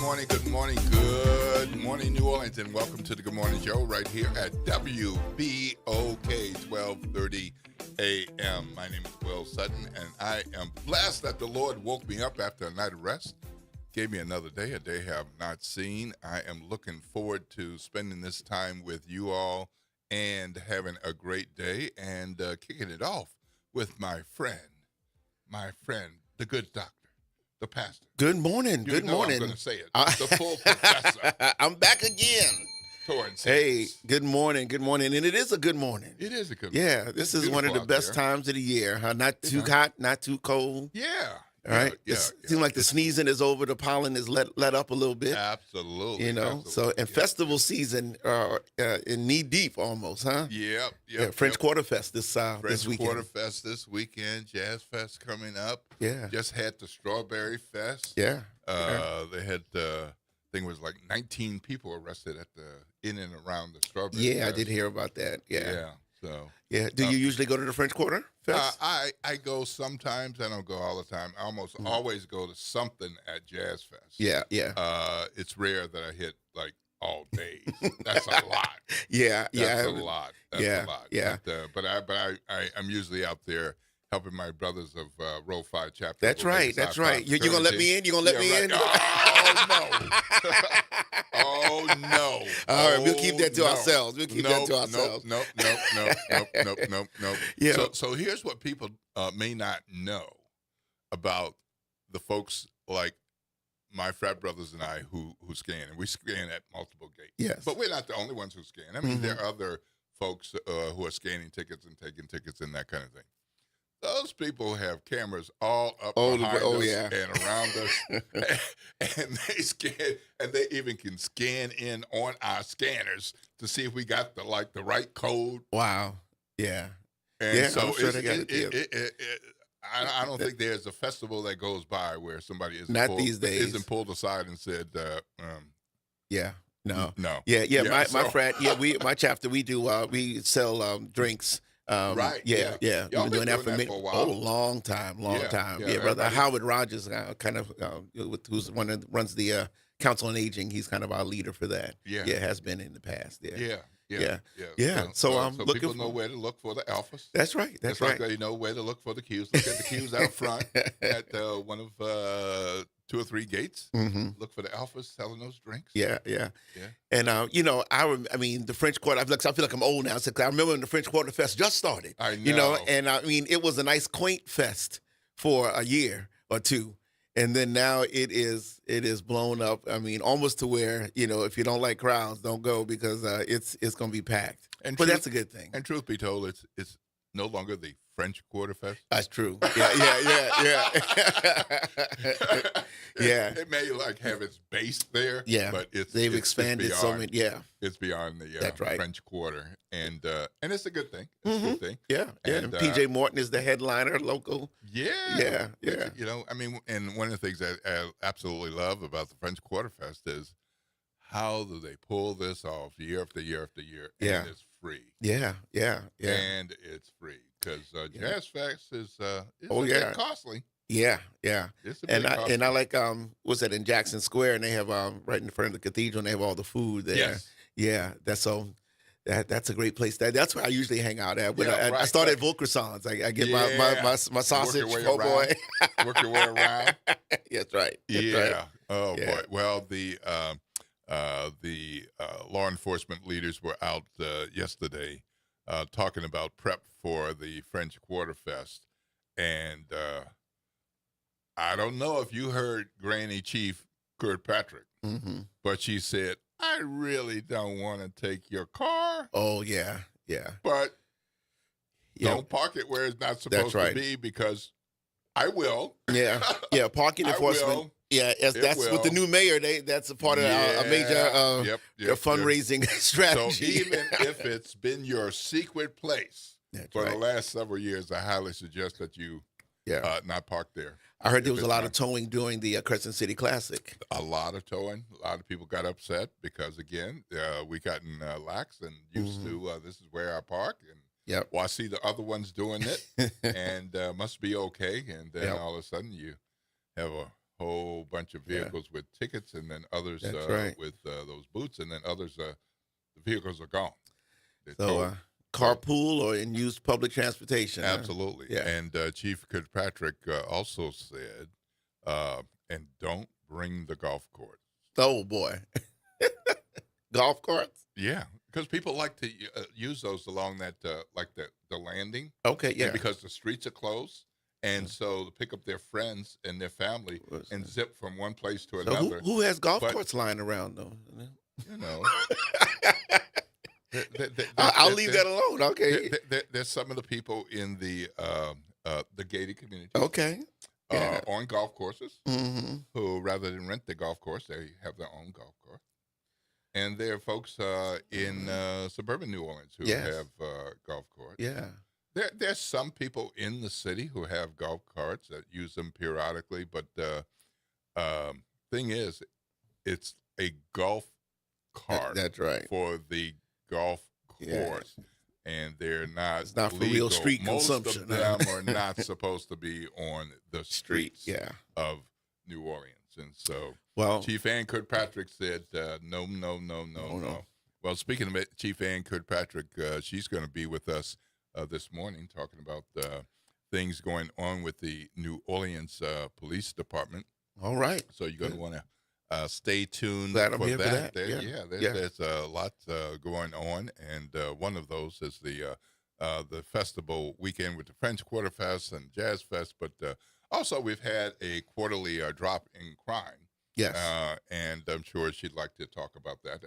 morning, good morning, good morning, New Orleans, and welcome to the Good Morning Show right here at WBOK 1230 AM. My name is Will Sutton, and I am blessed that the Lord woke me up after a night of rest, gave me another day, a day I have not seen. I am looking forward to spending this time with you all and having a great day and kicking it off with my friend, the good doctor. The pastor. Good morning. You Good know morning. I'm going to say it. The full professor. I'm back again. Torrance. Hey, good morning. Good morning. And it is a good morning. It is a good Yeah, morning. this It's is one of the beautiful out best there. times of the year. Huh? Not too hot, not too cold. Yeah. All right. Yeah. It seems like the sneezing is over. The pollen is let up a little bit. Absolutely. You know. Absolutely. So and Yeah. festival season in knee deep almost, huh? Yep. Yeah, French Quarter Fest this weekend. Quarter Fest this weekend. Jazz Fest coming up. Yeah. Just had the Strawberry Fest. Yeah. They had I think it was like 19 people arrested at in and around the Strawberry Yeah, Fest. I did hear about that. Yeah. So Yeah. Do you usually go to the French Quarter Fest? I go sometimes. I don't go all the time. I almost always go to something at Jazz Fest. Yeah. It's rare that I hit like all days. That's a lot. Yeah. That's a lot. That's Yeah, a lot. yeah. But I'm usually out there helping my brothers of Row 5 chapter. That's We'll right. take That's us out right. You gonna let me in? You gonna let me in? Oh no. Oh no. All right, we'll keep that to no. ourselves. We'll keep that to ourselves. Nope. Yeah. So here's what people may not know about the folks like my frat brothers and I who scan, and we scan at multiple gates. Yes. But we're not the only ones who scan. I mean, Mhm. there are other folks who are scanning tickets and taking tickets and that kind of thing. Those people have cameras all up behind us yeah. and around us, and they scan, and they even can scan in on our scanners to see if we got the right code. Wow. Yeah. And Yeah, so I'm sure they got it. I don't think there's a festival that goes by where somebody Not these days. isn't pulled aside and said, Yeah. No. no. Yeah. My so- frat. Yeah. My chapter. We do. We sell drinks. Right, Yeah. yeah. We've Y'all been doing that been doing that for a while. oh, long time. Yeah, Yeah, yeah, brother everybody- Howard Rogers, who's one that runs the Council on Aging. He's kind of our leader for that. Yeah. Has been in the past. Yeah. Yeah. So I'm so looking people know for- where to look for the alphas. That's right. That's right. Like they know where to look for the queues. Look at the queues out front at one of 2 or 3 gates. Mm-hmm. Look for the alphas selling those drinks. Yeah. And I mean, the French Quarter. I feel like I'm old now. So I remember when the French Quarter Fest just started. I know. And I mean, it was a nice, quaint fest for a year or two, and then now it is blown up. I mean, almost to where if you don't like crowds, don't go because it's going to be packed. But that's a good thing. And truth be told, it's no longer the French Quarter Fest. That's true. Yeah. Yeah. It may have its base there. Yeah. But They've expanded beyond, so many. Yeah. It's beyond the That's right. French Quarter, and it's a good thing. It's a good thing. Yeah. And PJ Morton is the headliner, local. Yeah. Yeah. I mean, and one of the things that I absolutely love about the French Quarter Fest is how do they pull this off year after year after year, and it's free. Yeah. And it's free because Jazz Fest is a Oh, yeah. bit costly. Yeah. It's a bit costly. And I like what's that in Jackson Square, and they have right in front of the cathedral, and they have all the food there. Yes. Yeah, that's a great place. That's where I usually hang out at. When Yeah, I start at Volkersons. I get my sausage. Work your way Oh boy. Work your way around. That's right. That's Yeah. right. Oh Yeah. boy. Well, the law enforcement leaders were out yesterday talking about prep for the French Quarter Fest, and I don't know if you heard Granny Chief Kirkpatrick, Mm-hmm. but she said, "I really don't want to take your car, Oh yeah. but Yeah. don't park it where it's not supposed right. to be because I will." Yeah. Parking I enforcement. will. Yeah, that's with the will. new mayor. That's a part of a major Yep. fundraising So strategy. even if it's been your secret place That's for the right. last several years, I highly suggest that you not park there. I heard there was if a it's lot not- of towing during the Crescent City Classic. A lot of towing. A lot of people got upset because, again, we gotten lax and used to this is where I park. And Yep. well, I see the other ones doing it and must be okay. And then Yep. all of a sudden you have a whole bunch of vehicles with tickets, and then others That's right. with those boots, and then others, the vehicles are gone. They're So towed. carpool or and use public transportation. huh? Absolutely. Yeah. And Chief Kirkpatrick also said, and don't bring the golf course. Oh boy, golf carts. Yeah, because people like to use those along that, like the landing. Okay, And yeah. because the streets are closed. And so to pick up their friends and their family Was- and zip from one place to So another, who has golf But- carts lying around though? you know. I'll leave that alone. Okay. There's some of the people in the gated community Okay. Yeah. on golf courses Mm-hmm. who, rather than rent the golf course, they have their own golf course. And there are folks in suburban New Orleans who Yes. have golf courts. Yeah. There's some people in the city who have golf carts that use them periodically, but thing is, it's a golf cart That's right. for the golf Yeah. course, and they're not. It's not for legal. real street Most consumption, of them are not supposed to be on the streets Yeah. of New Orleans, and so Well. Chief Ann Kirkpatrick said, "No, no, no, no, No, no." no. Well, speaking of it, Chief Ann Kirkpatrick, she's going to be with us this morning talking about things going on with the New Orleans Police Department. All right. So you're going to want to stay tuned Glad I'm for here for that. that. Yeah. Yeah. There's a lot going on, and one of those is the festival weekend with the French Quarter Fest and Jazz Fest. But also, we've had a quarterly drop in crime. Yes. And I'm sure she'd like to talk about that.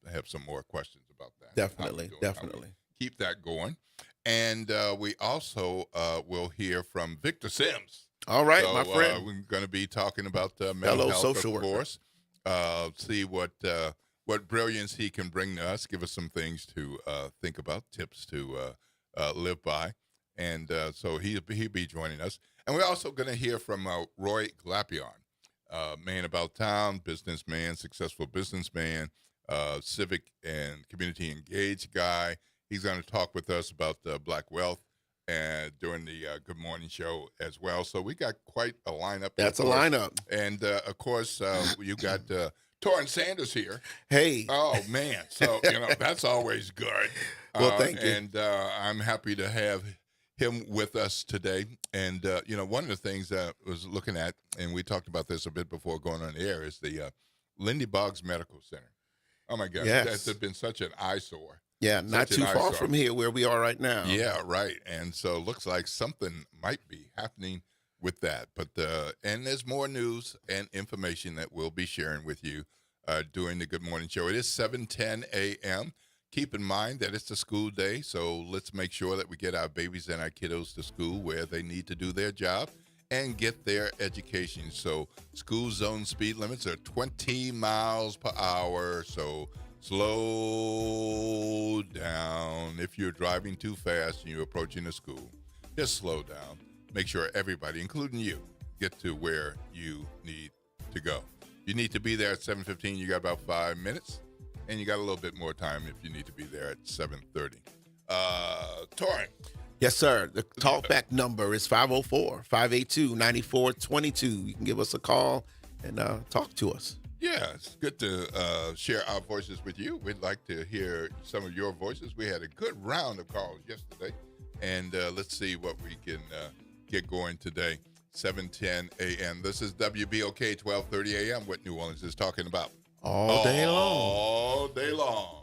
I have some more questions about that. How we Definitely. doing, how we Definitely. keep that going. And we also will hear from Victor Sims. All right, So, my friend. we're going to be talking about mental Fellow health, social of worker. course. See what brilliance he can bring to us. Give us some things to think about, tips to live by, and so he'll be joining us. And we're also going to hear from Roy Glapion, man about town, businessman, successful businessman, civic and community engaged guy. He's going to talk with us about Black wealth and during the Good Morning Show as well. So we got quite a lineup. That's a of course. lineup. And of course, you got Torrin Sanders here. Hey. Oh man, so that's always good. Well, thank you. And I'm happy to have him with us today. And one of the things that I was looking at, and we talked about this a bit before going on the air, is the Lindy Boggs Medical Center. Oh my God, Yes. that's been such an eyesore. Yeah, not Such an too far eyesore. from here where we are right now. Yeah, right. And so it looks like something might be happening with that. But and there's more news and information that we'll be sharing with you during the Good Morning Show. It is 7:10 a.m. Keep in mind that it's a school day, so let's make sure that we get our babies and our kiddos to school where they need to do their job and get their education. So school zone speed limits are 20 miles per hour, so slow down. If you're driving too fast and you're approaching a school, just slow down. Make sure everybody, including you, get to where you need to go. You need to be there at 7:15. You got about 5 minutes, and you got a little bit more time if you need to be there at 7:30. Torrin. Yes, sir. The talkback number is 504-582-9422. You can give us a call and talk to us. Yeah, it's good to share our voices with you. We'd like to hear some of your voices. We had a good round of calls yesterday, and let's see what we can get going today. 7:10 a.m. This is WBOK 1230 a.m. What New Orleans is talking about. All day long. All day long.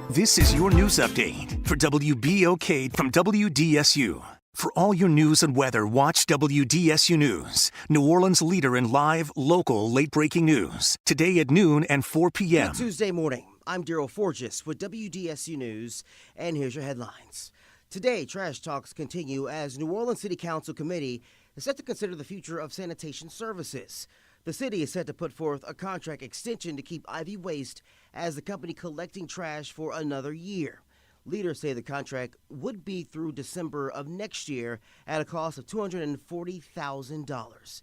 This is your news update for WBOK from WDSU. For all your news and weather, watch WDSU News, New Orleans' leader in live, local, late-breaking news. Today at noon and 4 p.m. Good Tuesday morning. I'm Daryl Forges with WDSU News, and here's your headlines. Today, trash talks continue as New Orleans City Council committee is set to consider the future of sanitation services. The city is set to put forth a contract extension to keep Ivy Waste as the company collecting trash for another year. Leaders say the contract would be through December of next year at a cost of $240,000.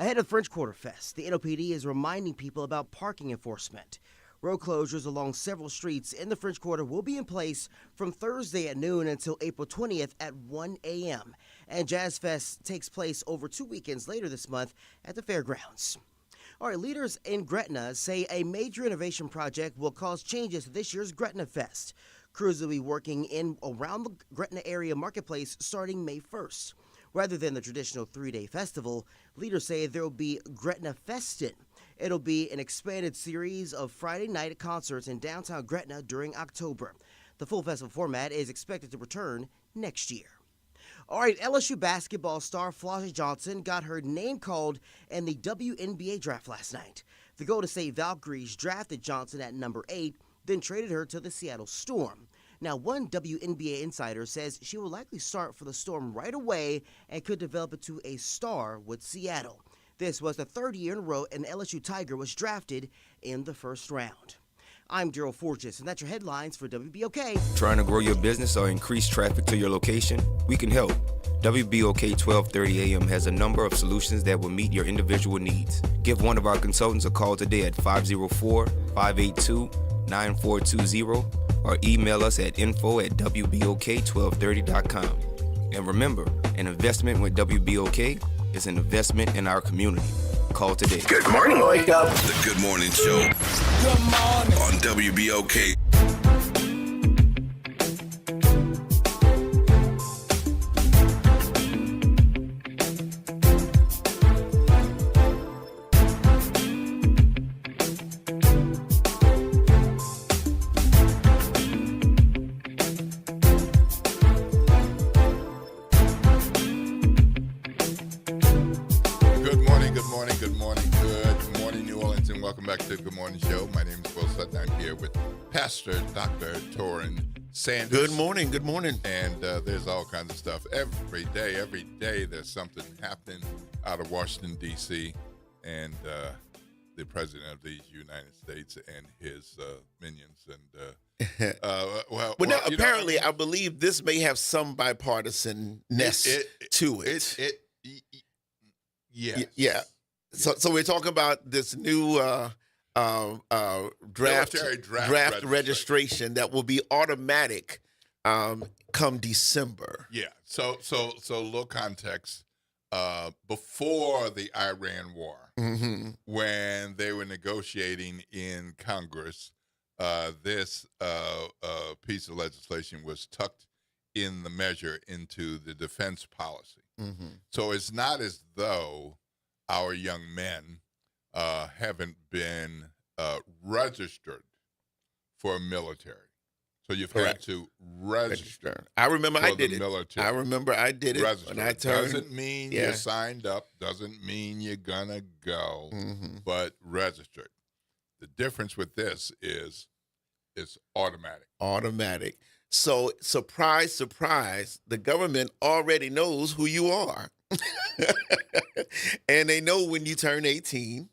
Ahead of French Quarter Fest, the NOPD is reminding people about parking enforcement. Road closures along several streets in the French Quarter will be in place from Thursday at noon until April 20th at 1 a.m. And Jazz Fest takes place over 2 weekends later this month at the fairgrounds. All right, leaders in Gretna say a major innovation project will cause changes to this year's Gretna Fest. Crews will be working in around the Gretna area marketplace starting May 1st. Rather than the traditional 3-day festival, leaders say there will be Gretna Festin. It'll be an expanded series of Friday night concerts in downtown Gretna during October. The full festival format is expected to return next year. All right, LSU basketball star Flossie Johnson got her name called in the WNBA draft last night. The Golden State Valkyries drafted Johnson at number 8, then traded her to the Seattle Storm. Now, one WNBA insider says she will likely start for the Storm right away and could develop into a star with Seattle. This was the third year in a row an LSU Tiger was drafted in the first round. I'm Daryl Forges, and that's your headlines for WBOK. Trying to grow your business or increase traffic to your location? We can help. WBOK 1230 AM has a number of solutions that will meet your individual needs. Give one of our consultants a call today at 504-582-9420 or email us at info@wbok1230.com. And remember, an investment with WBOK is an investment in our community. Call today. Good morning, wake up. The Good Morning Show. Good morning. On WBOK. Back to the Good Morning Show. My name is Will Sutton. I'm here with Pastor Dr. Torrin Sanders. Good morning. Good morning. And there's all kinds of stuff every day. There's something happening out of Washington, D.C. and the President of the United States and his minions. And apparently, I believe this may have some bipartisanness to it. Yes. Yeah. So we're talking about this new draft registration that will be automatic come December. Yeah. So a little context. Before the Iran war, when they were negotiating in Congress, this piece of legislation was tucked in the measure into the defense policy. So it's not as though our young men haven't been registered for military. So you've had to register. I remember I did it. Military. I remember I did it when I turned. Doesn't mean you're signed up. Doesn't mean you're gonna go. But registered. The difference with this is it's automatic. Automatic. So surprise, surprise, the government already knows who you are. And they know when you turn 18,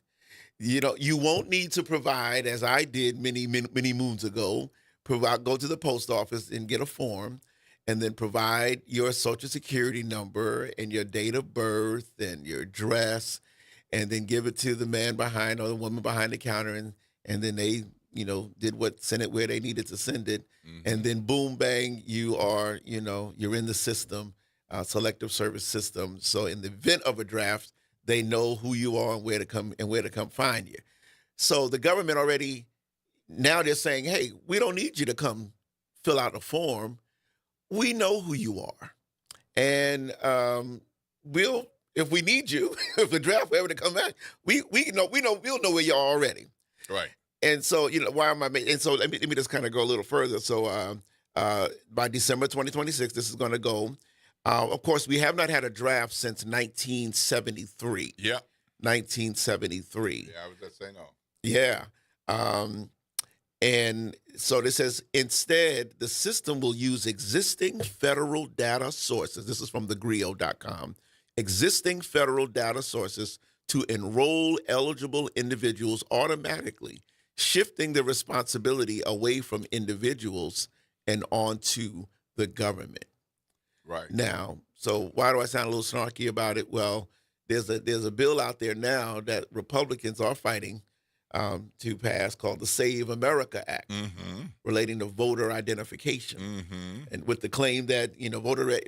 you won't need to provide, as I did many moons ago, go to the post office and get a form and then provide your Social Security number and your date of birth and your address and then give it to the man behind or the woman behind the counter and then they, sent it where they needed to send it. And then boom, bang, you are, you're in the system. Selective service system. So in the event of a draft, they know who you are and where to come find you. So the government already, now they're saying, hey, we don't need you to come fill out a form. We know who you are. And we'll, if we need you, if the draft were ever to come back, we'll know where you are already. Right. And so, why am I making, and so let me just kind of go a little further. So by December 2026, this is going to go. Of course, we have not had a draft since 1973. Yeah. 1973. Yeah, I was just saying no. Yeah. And so this says, instead, the system will use existing federal data sources. This is from thegrio.com. Existing federal data sources to enroll eligible individuals automatically, shifting the responsibility away from individuals and onto the government. Right. Now, so why do I sound a little snarky about it? Well, there's a bill out there now that Republicans are fighting to pass called the Save America Act, relating to voter identification, and with the claim that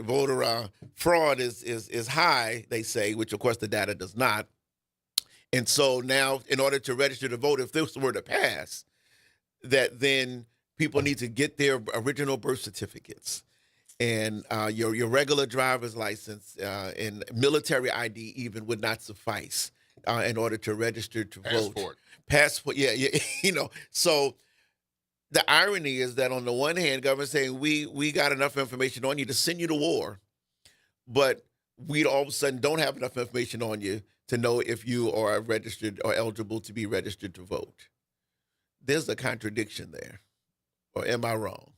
voter fraud is high, they say, which of course the data does not. And so now, in order to register to vote, if this were to pass, that then people need to get their original birth certificates and your regular driver's license and military ID even would not suffice in order to register to vote. Passport, yeah. So the irony is that on the one hand, government saying we got enough information on you to send you to war, but we all of a sudden don't have enough information on you to know if you are registered or eligible to be registered to vote. There's a contradiction there, or am I wrong?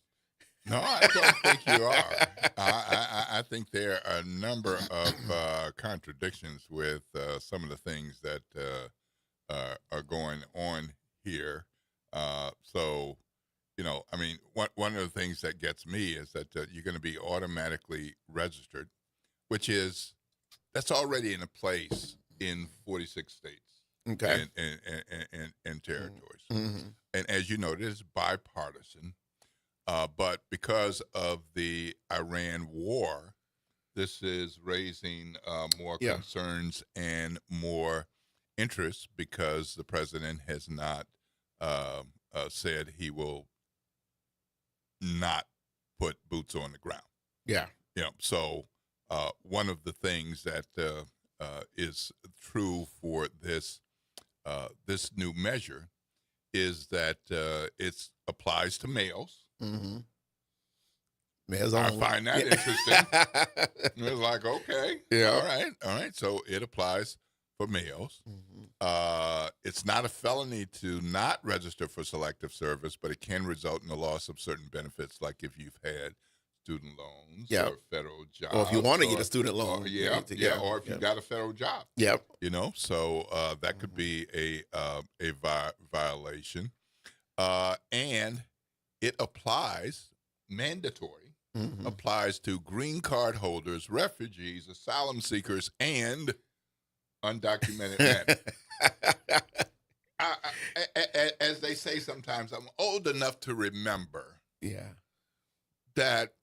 No, I don't think you are. I think there are a number of contradictions with some of the things that are going on here. So, I mean, one of the things that gets me is that you're going to be automatically registered, that's already in place in 46 states. Okay. And territories. And as you know, it is bipartisan. But because of the Iran war, this is raising more concerns and more interest because the president has not said he will not put boots on the ground. Yeah. So one of the things that is true for this new measure is that it applies to males. Males I only. find that interesting. It's like, okay, Yeah. all right. So it applies for males. It's not a felony to not register for selective service, but it can result in the loss of certain benefits, like if you've had student loans or federal jobs. Or if you want to get a student loan. Or if you got a federal job. Yep. So that could be a violation. And it applies, mandatory, applies to green card holders, refugees, asylum seekers, and undocumented men. As they say sometimes, I'm old enough to remember that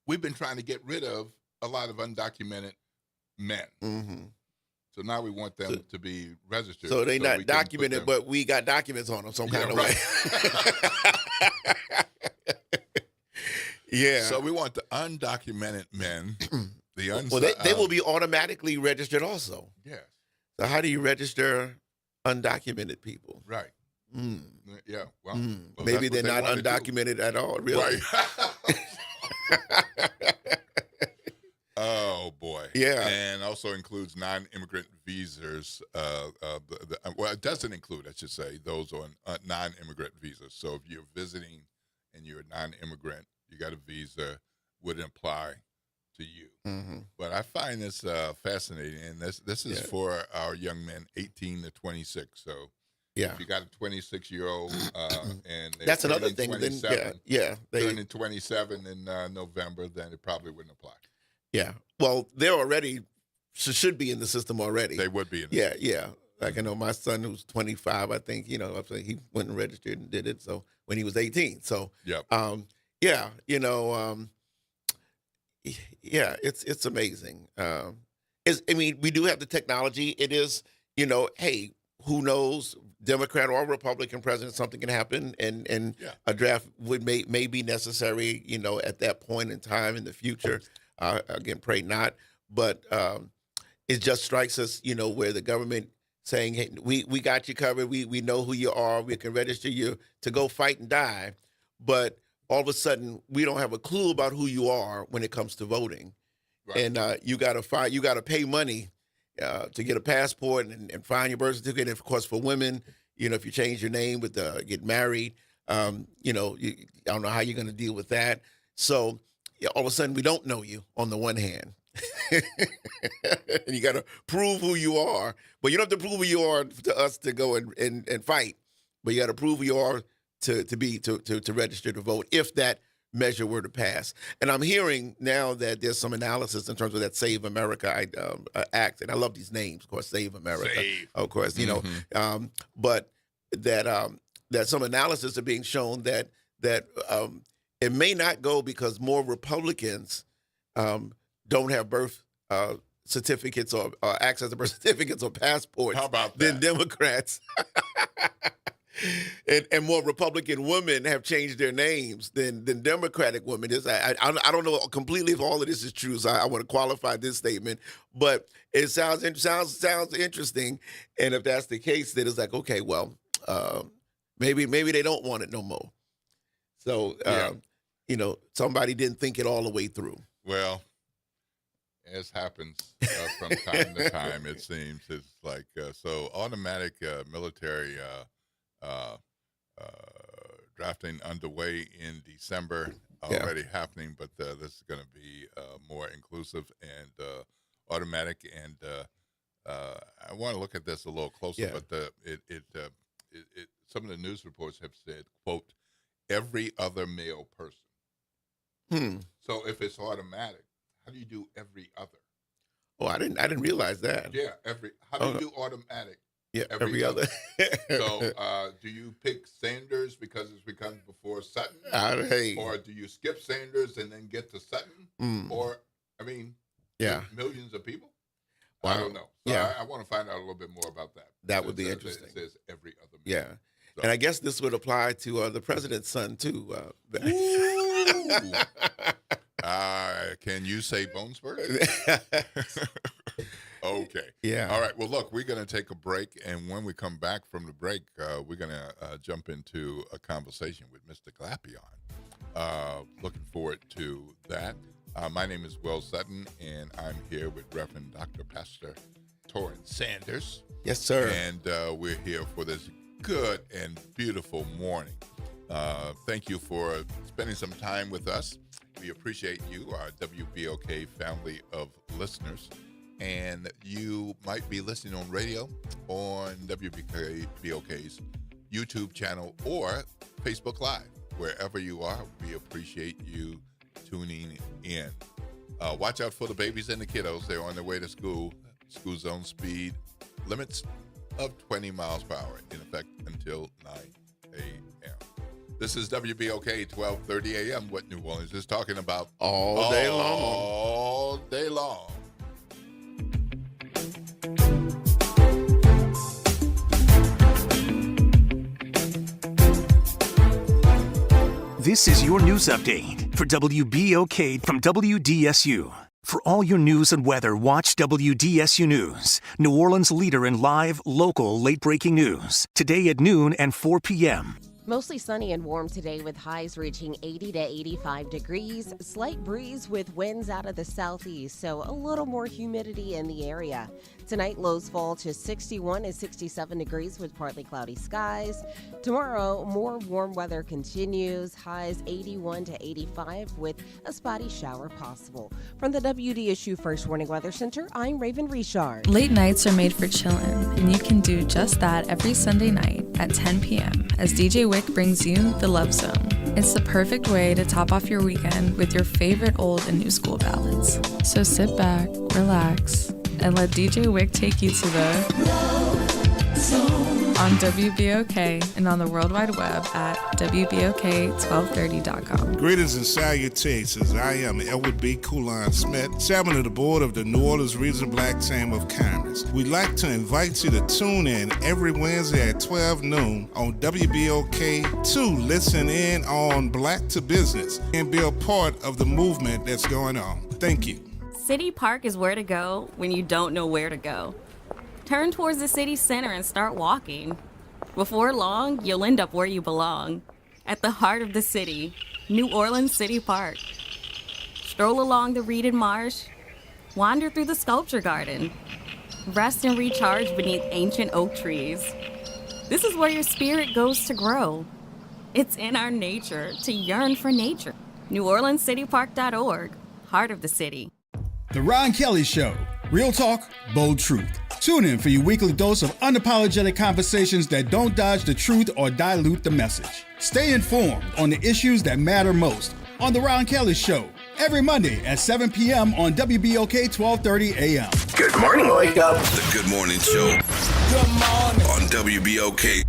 we've been trying to get rid of a lot of undocumented men. So now we want them to be registered. So they're not documented, but we got documents on them some kind of way. Yeah. So we want the undocumented men. Well, they will be automatically registered also. Yes. So how do you register undocumented people? Right. Yeah. Well, maybe they're not undocumented at all, really. Right. Oh boy. Yeah. And also includes non-immigrant visas. Well, it doesn't include, I should say, those on non-immigrant visas. So if you're visiting and you're a non-immigrant, you got a visa, wouldn't apply to you. But I find this fascinating, and this is for our young men, 18 to 26. So if you got a 26-year-old, and that's another thing. Then turning 27 in November, then it probably wouldn't apply. Yeah. Well, they're already should be in the system already. They would be in the system. Yeah. Like I know my son who's 25, I think, he went and registered and did it. So when he was 18. So it's amazing. We do have the technology. It is, hey, who knows, Democrat or Republican president, something can happen, and a draft may be necessary, at that point in time in the future. Again, pray not. But it just strikes us, where the government saying, hey, we got you covered. We know who you are. We can register you to go fight and die. But all of a sudden, we don't have a clue about who you are when it comes to voting. Right. And you got to pay money to get a passport and find your birth certificate. And of course, for women, if you change your name get married, I don't know how you're going to deal with that. So all of a sudden, we don't know you on the one hand. And you got to prove who you are. But you don't have to prove who you are to us to go and fight. But you got to prove who you are to register to vote, if that measure were to pass. And I'm hearing now that there's some analysis in terms of that Save America Act, and I love these names, of course, Save America, of course, you know, but that some analysis are being shown that it may not go because more Republicans don't have birth certificates or access to birth certificates or passports than Democrats. And more Republican women have changed their names than Democratic women. I don't know completely if all of this is true, so I want to qualify this statement. But it sounds interesting, and if that's the case, then it's like, okay, well, maybe they don't want it no more. So you know, somebody didn't think it all the way through. Well, as happens from time to time, it seems it's like so automatic military. Drafting underway in December, already happening, but this is going to be more inclusive and automatic. And I want to look at this a little closer, but some of the news reports have said, quote, every other male person. So if it's automatic, how do you do every other? Oh, I didn't realize that. Yeah, how do you do automatic? Yeah, every other. So, do you pick Sanders because it becomes before Sutton? Or do you skip Sanders and then get to Sutton? Or, I mean, millions of people? Wow. I don't know. So I want to find out a little bit more about that. That would be interesting. It says every other man. Yeah. So. And I guess this would apply to the president's son, too. Can you say Bonesburg? Okay. Yeah. All right. Well, look, we're going to take a break, and when we come back from the break, we're going to jump into a conversation with Mr. Glapion. Looking forward to that. My name is Will Sutton, and I'm here with Reverend Dr. Pastor Torrance Sanders. Yes, sir. And we're here for this good and beautiful morning. Thank you for spending some time with us. We appreciate you, our WBOK family of listeners. And you might be listening on radio, on WBOK's YouTube channel, or Facebook Live. Wherever you are, we appreciate you tuning in. Watch out for the babies and the kiddos. They're on their way to school. School zone speed limits of 20 miles per hour in effect until 9 a.m. This is WBOK 1230 a.m. What New Orleans is talking about all day long. All day long. This is your news update for WBOK from WDSU. For all your news and weather, watch WDSU News, New Orleans' leader in live, local, late-breaking news. Today at noon and 4 p.m. Mostly sunny and warm today with highs reaching 80 to 85 degrees. Slight breeze with winds out of the southeast, so a little more humidity in the area. Tonight, lows fall to 61 to 67 degrees with partly cloudy skies. Tomorrow, more warm weather continues. Highs 81 to 85 with a spotty shower possible. From the WDSU First Warning Weather Center, I'm Raven Richard. Late nights are made for chillin', and you can do just that every Sunday night at 10 p.m. as DJ Wick brings you The Love Zone. It's the perfect way to top off your weekend with your favorite old and new school ballads. So sit back, relax, and let DJ Wick take you to the Love Zone on WBOK and on the World Wide Web at WBOK1230.com. Greetings and salutations. I am Edward B. Coulon Smith, chairman of the board of the New Orleans Regional Black Chamber of Commerce. We'd like to invite you to tune in every Wednesday at 12 noon on WBOK to listen in on Black to Business and be a part of the movement that's going on. Thank you. City Park is where to go when you don't know where to go. Turn towards the city center and start walking. Before long, you'll end up where you belong, at the heart of the city, New Orleans City Park. Stroll along the reeded marsh, wander through the sculpture garden, rest and recharge beneath ancient oak trees. This is where your spirit goes to grow. It's in our nature to yearn for nature. NewOrleansCityPark.org, heart of the city. The Ron Kelly Show. Real talk, bold truth. Tune in for your weekly dose of unapologetic conversations that don't dodge the truth or dilute the message. Stay informed on the issues that matter most. on The Ron Kelly Show, every Monday at 7 p.m. on WBOK 1230 AM. Good morning. Wake up. The Good Morning Show. Good morning. On WBOK.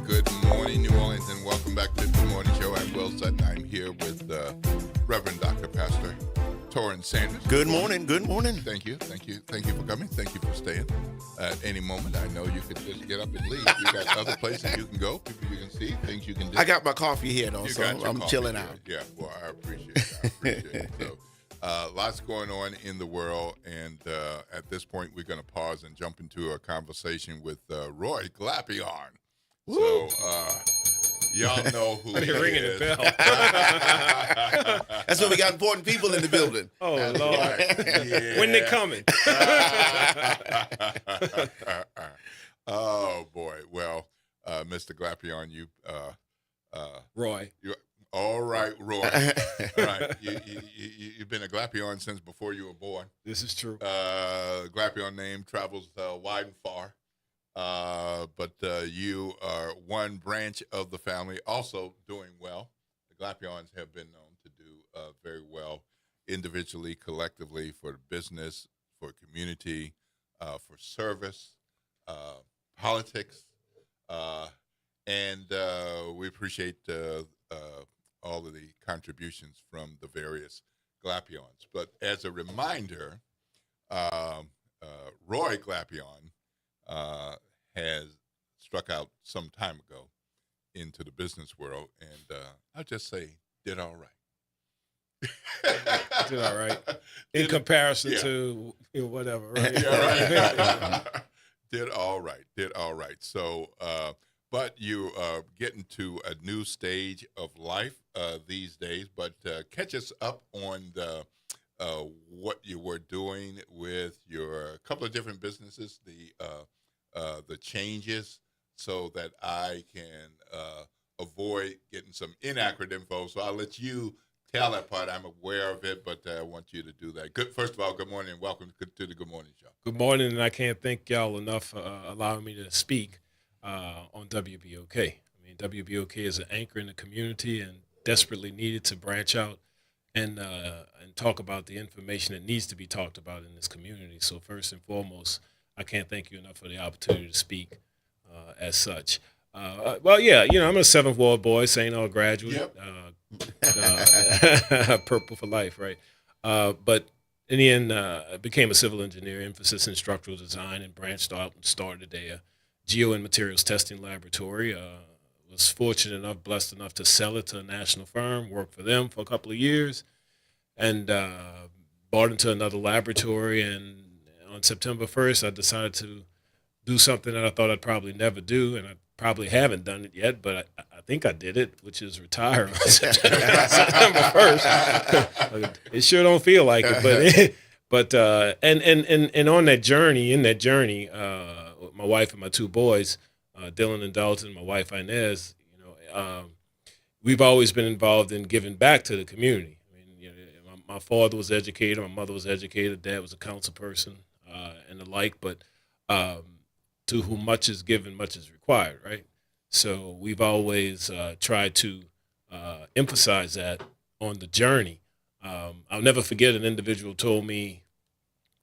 Good morning, New Orleans, and welcome back to the Good Morning Show. I'm Will Sutton. I'm here with Reverend Dr. Pastor Torrance Sanders. Good morning. Good morning. Thank you for coming. Thank you for staying. At any moment, I know you could just get up and leave. You got other places you can go, people you can see, things you can do. I got my coffee here, though, so I'm chilling out. Yeah, well, I appreciate it. So, lots going on in the world, and at this point, we're going to pause and jump into a conversation with Roy Glapion. So, y'all know who he ringing is. the bell. That's when we got important people in the building. Oh, That's Lord. right. Yeah. When they coming? Oh, boy. Well, Mr. Glapion, Roy. All right, Roy. All right. You've been a Glapion since before you were born. This is true. Glapion name travels wide and far. But you are one branch of the family also doing well. The Glapions have been known to do very well individually, collectively, for business, for community, for service, politics, and we appreciate all of the contributions from the various Glapions. But as a reminder, Roy Glapion has struck out some time ago into the business world, and I'll just say did all right. Did all right. In comparison to whatever, right? Yeah, right. Did all right. So, but you are getting to a new stage of life these days, but catch us up on what you were doing with your couple of different businesses, the changes, so that I can avoid getting some inaccurate info. So I'll let you tell that part. I'm aware of it, but I want you to do that. First of all, good morning and welcome to the Good Morning Show. Good morning, and I can't thank y'all enough for allowing me to speak on WBOK. I mean, WBOK is an anchor in the community and desperately needed to branch out and talk about the information that needs to be talked about in this community. So first and foremost, I can't thank you enough for the opportunity to speak as such. Well, yeah, I'm a Seventh Ward boy, St. Aug graduate, Yep. Purple for life, right? But in the end, I became a civil engineer, emphasis in structural design, and branched out and started a geo and materials testing laboratory. Was fortunate enough, blessed enough to sell it to a national firm, worked for them for a couple of years, and bought into another laboratory. And on September 1st, I decided to do something that I thought I'd probably never do, and I probably haven't done it yet, but I think I did it, which is retire on September 1st. It sure don't feel like it, but and on that journey, my wife and my two boys, Dylan and Dalton, my wife Inez, we've always been involved in giving back to the community. I mean, my father was educated, my mother was educated, Dad was a council person, and the like. But to whom much is given, much is required, right? So we've always tried to emphasize that on the journey. I'll never forget an individual told me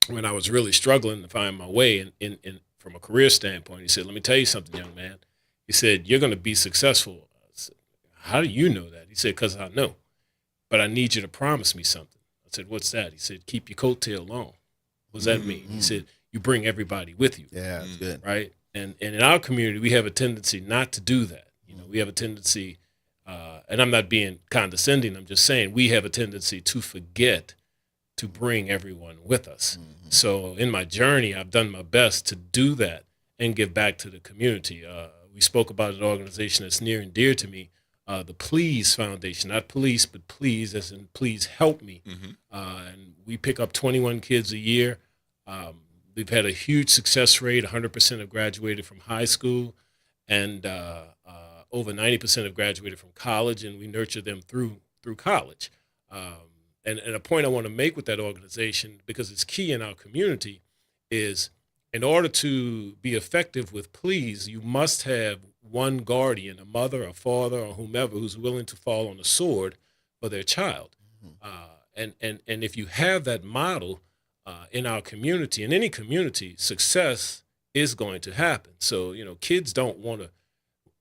when I was really struggling to find my way in from a career standpoint. He said, "Let me tell you something, young man." He said, "You're going to be successful." I said, "How do you know that?" He said, "Because I know. But I need you to promise me something." I said, "What's that?" He said, "Keep your coattail long." What does that mean? He said, "You bring everybody with you." Yeah, that's good. Right? And in our community, we have a tendency not to do that. We have a tendency, and I'm not being condescending, I'm just saying we have a tendency to forget to bring everyone with us. So in my journey, I've done my best to do that and give back to the community. We spoke about an organization that's near and dear to me, the Please Foundation, not police, but please, as in please help me. And we pick up 21 kids a year. We've had a huge success rate. 100% have graduated from high school, and over 90% have graduated from college, and we nurture them through college. And a point I want to make with that organization, because it's key in our community, is in order to be effective with Please, you must have one guardian, a mother, a father, or whomever, who's willing to fall on the sword for their child. And if you have that model in our community, in any community, success is going to happen. So, kids don't want to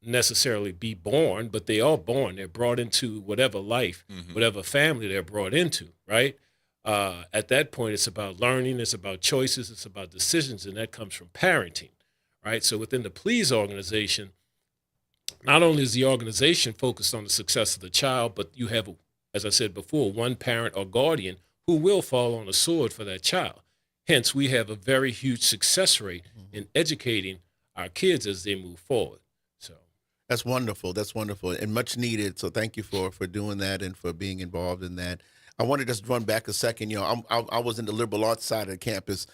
necessarily be born, but they are born. They're brought into whatever life, whatever family they're brought into, right? At that point, it's about learning, it's about choices, it's about decisions, and that comes from parenting, right? So within the Please organization, not only is the organization focused on the success of the child, but you have, as I said before, one parent or guardian who will fall on a sword for that child. Hence, we have a very huge success rate in educating our kids as they move forward. That's wonderful. That's wonderful and much needed. So thank you for doing that and for being involved in that. I want to just run back a second. I was in the liberal arts side of the campus.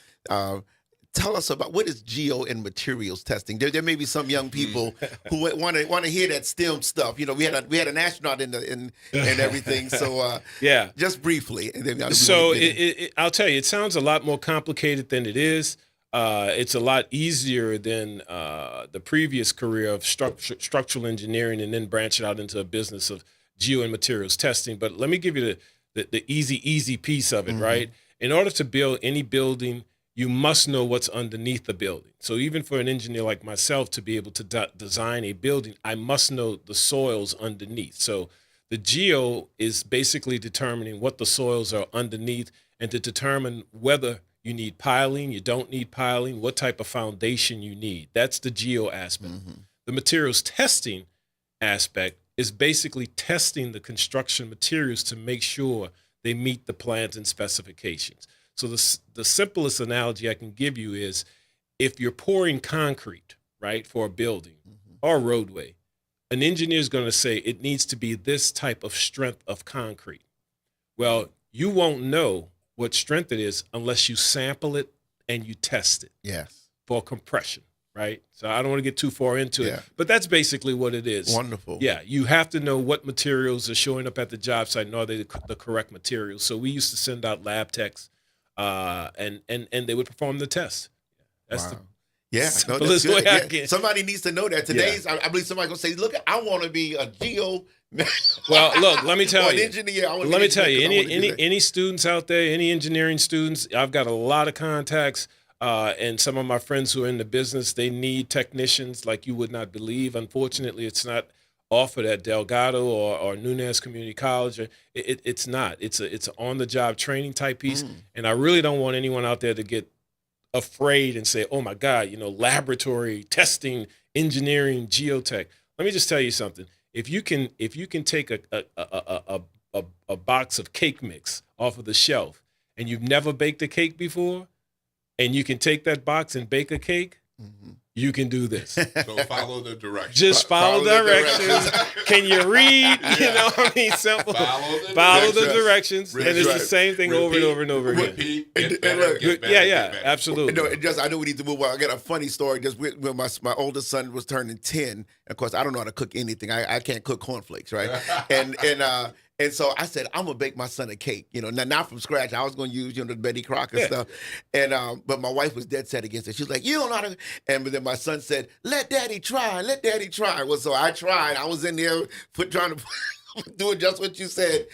Tell us about what is geo and materials testing. There may be some young people who want to hear that STEM stuff. We had an astronaut in everything. So yeah, just briefly. And then I'll tell you, it sounds a lot more complicated than it is. It's a lot easier than the previous career of structural engineering and then branch it out into a business of geo and materials testing. But let me give you the easy piece of it, right? In order to build any building, you must know what's underneath the building. So even for an engineer like myself to be able to design a building, I must know the soils underneath. So the geo is basically determining what the soils are underneath and to determine whether you need piling, you don't need piling, what type of foundation you need. That's the geo aspect. The materials testing aspect is basically testing the construction materials to make sure they meet the plans and specifications. So the simplest analogy I can give you is if you're pouring concrete, right, for a building or a roadway, an engineer is going to say it needs to be this type of strength of concrete. Well, you won't know what strength it is unless you sample it and you test it. Yes. For compression, right? So I don't want to get too far into it, but that's basically what it is. Wonderful. Yeah, you have to know what materials are showing up at the job site and are they the correct materials. So we used to send out lab techs and they would perform the test. That's the that's good. Somebody needs to know that. Today's, I believe somebody going to say, look, I want to be a geo. Well, look, let me tell you. An engineer. Let me tell you, any students out there, any engineering students, I've got a lot of contacts, and some of my friends who are in the business, they need technicians like you would not believe. Unfortunately, it's not offered at Delgado or Nunez Community College. It's not. It's an on-the-job training type piece, and I really don't want anyone out there to get afraid and say, oh my God, laboratory testing, engineering, geotech. Let me just tell you something. If you can take a box of cake mix off of the shelf and you've never baked a cake before, and you can take that box and bake a cake, you can do this. So follow the directions. Just follow directions. Can you read? You know what I mean? Simple. Follow the directions. And it's the same thing over and over and over again. Repeat, get better, get better, Yeah, get better. absolutely. I know we need to move on. I got a funny story. Just when my oldest son was turning 10, of course, I don't know how to cook anything. I can't cook cornflakes, right? And so I said, I'm gonna bake my son a cake, not from scratch. I was gonna use, the Betty Crocker stuff. And but my wife was dead set against it. She was like, you don't know how to. But then my son said, let daddy try. Well, so I tried. I was in there trying to do it just what you said.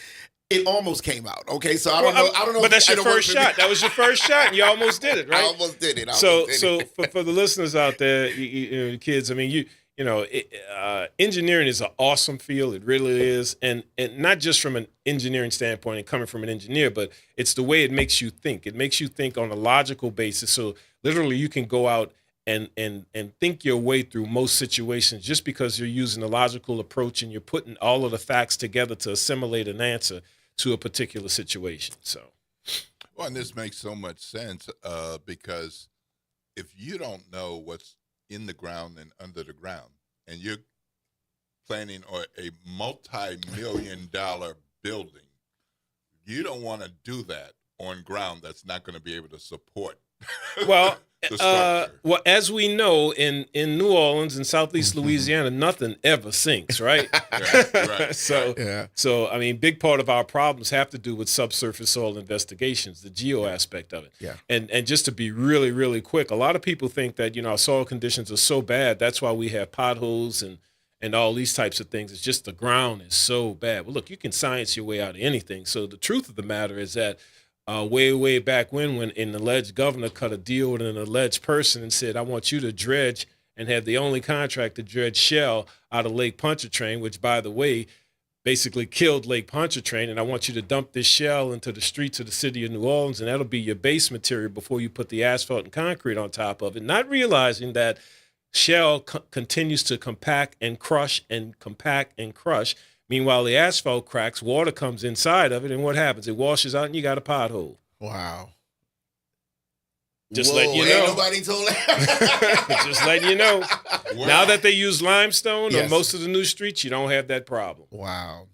It almost came out. Okay, so I don't know. But that's your first shot. That was your first shot, and you almost did it, right? I almost did it. So for the listeners out there, kids, I mean, engineering is an awesome field. It really is. And not just from an engineering standpoint and coming from an engineer, but it's the way it makes you think. It makes you think on a logical basis. So literally you can go out and think your way through most situations just because you're using a logical approach and you're putting all of the facts together to assimilate an answer to a particular situation. So, well, and this makes so much sense because if you don't know what's in the ground and under the ground, and you're planning on a multi-million-dollar building, you don't want to do that on ground that's not going to be able to support. Well, the structure. As we know, in New Orleans and Southeast Louisiana, nothing ever sinks, right? Right. So I mean, big part of our problems have to do with subsurface soil investigations, the geo aspect of it. Yeah. And just to be really, really quick, a lot of people think that our soil conditions are so bad, that's why we have potholes and all these types of things. It's just the ground is so bad. Well, look, you can science your way out of anything. So the truth of the matter is that way back when an alleged governor cut a deal with an alleged person and said, I want you to dredge and have the only contract to dredge shell out of Lake Pontchartrain, which, by the way, basically killed Lake Pontchartrain, and I want you to dump this shell into the streets of the city of New Orleans, and that'll be your base material before you put the asphalt and concrete on top of it, not realizing that shell continues to compact and crush and compact and crush. Meanwhile, the asphalt cracks, water comes inside of it, and what happens? It washes out, and you got a pothole. Wow. Just letting you know. Ain't nobody told that. Just letting you know. Wow. Now that they use limestone Yes. on most of the new streets, you don't have that problem. Wow.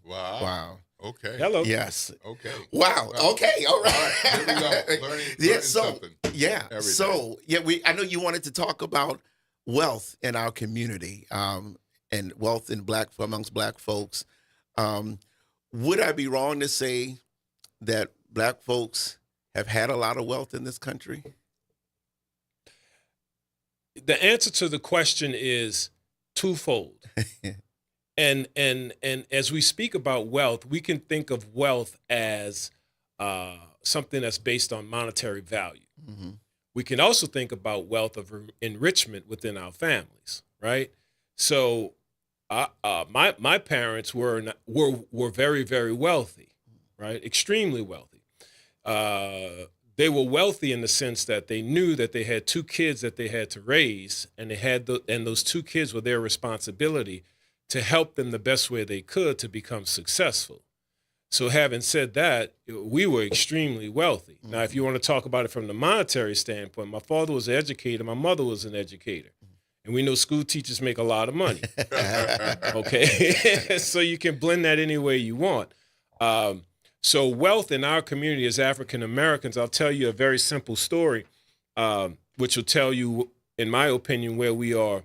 Okay. Hello. Yes. Okay. Wow. Okay. All right. Here we go. Learning something. Yeah. every So day. I know you wanted to talk about wealth in our community, and wealth amongst Black folks. Would I be wrong to say that Black folks have had a lot of wealth in this country? The answer to the question is twofold. and as we speak about wealth, we can think of wealth as something that's based on monetary value. Mm-hmm. We can also think about wealth of enrichment within our families, right? So my parents were very, very wealthy, right? Extremely wealthy. They were wealthy in the sense that they knew that they had two kids that they had to raise, and and those two kids were their responsibility to help them the best way they could to become successful. So having said that, we were extremely wealthy. Mm-hmm. Now, if you want to talk about it from the monetary standpoint, my father was an educator, my mother was an educator. And we know school teachers make a lot of money. Okay? So you can blend that any way you want. So wealth in our community as African Americans, I'll tell you a very simple story, which will tell you, in my opinion, where we are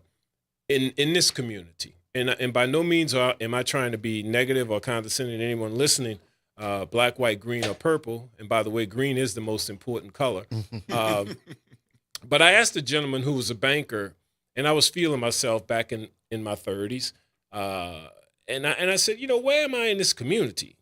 in this community. And by no means am I trying to be negative or condescending to anyone listening, black, white, green, or purple. And by the way, green is the most important color. But I asked a gentleman who was a banker, and I was feeling myself back in my 30s. And I said, where am I in this community?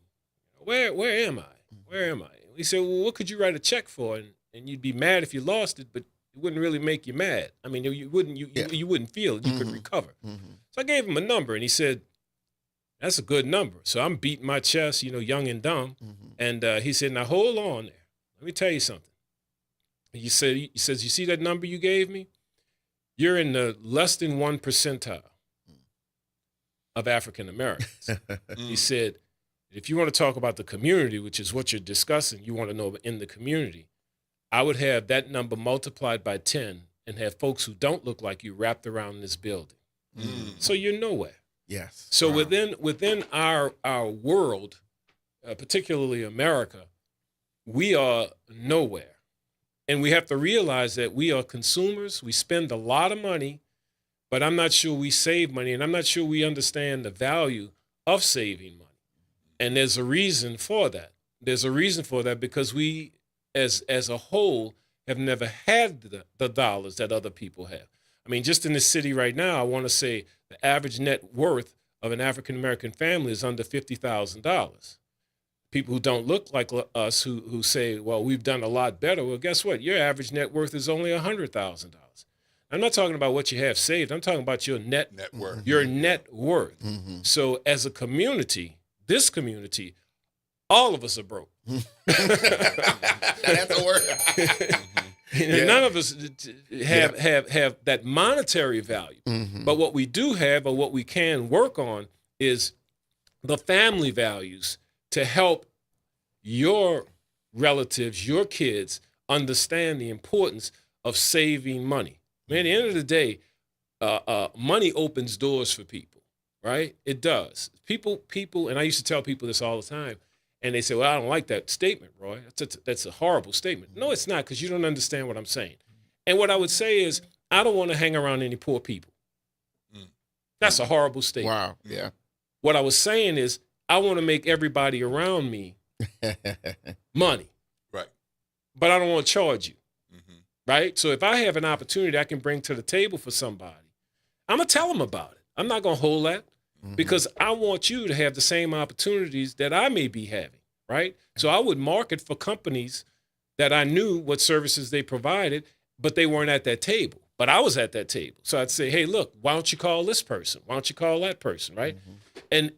Where am I? Where am I? He said, well, what could you write a check for? And you'd be mad if you lost it, but it wouldn't really make you mad. I mean, you wouldn't feel it. You could recover. Mm-hmm. So I gave him a number, and he said, that's a good number. So I'm beating my chest, young and dumb. Mm-hmm. And he said, now hold on there. Let me tell you something. He says, you see that number you gave me? You're in the less than 1 percentile of African Americans. He said, if you want to talk about the community, which is what you're discussing, you want to know in the community, I would have that number multiplied by 10 and have folks who don't look like you wrapped around this building. So you're nowhere. Yes. So Wow. within our world, particularly America, we are nowhere. And we have to realize that we are consumers. We spend a lot of money, but I'm not sure we save money, and I'm not sure we understand the value of saving money. And there's a reason for that. There's a reason for that because we, as a whole, have never had the dollars that other people have. I mean, just in the city right now, I want to say the average net worth of an African-American family is under $50,000. People who don't look like us who say, well, we've done a lot better. Well, guess what? Your average net worth is only $100,000. I'm not talking about what you have saved. I'm talking about your net worth. Your net worth. So as a community, this community, all of us are broke. That's a word. None of us have that monetary value. But what we do have, or what we can work on, is the family values to help your relatives, your kids, understand the importance of saving money. Man, at the end of the day, money opens doors for people, right? It does. People, and I used to tell people this all the time, and they say, well, I don't like that statement, Roy. That's a horrible statement. No, it's not, because you don't understand what I'm saying. And what I would say is, I don't want to hang around any poor people. That's a horrible statement. Wow. Yeah. What I was saying is, I want to make everybody around me money. Right. But I don't want to charge you. Right? So if I have an opportunity I can bring to the table for somebody, I'm going to tell them about it. I'm not going to hold that because I want you to have the same opportunities that I may be having. Right? So I would market for companies that I knew what services they provided, but they weren't at that table. But I was at that table. So I'd say, hey, look, why don't you call this person? Why don't you call that person? Right? And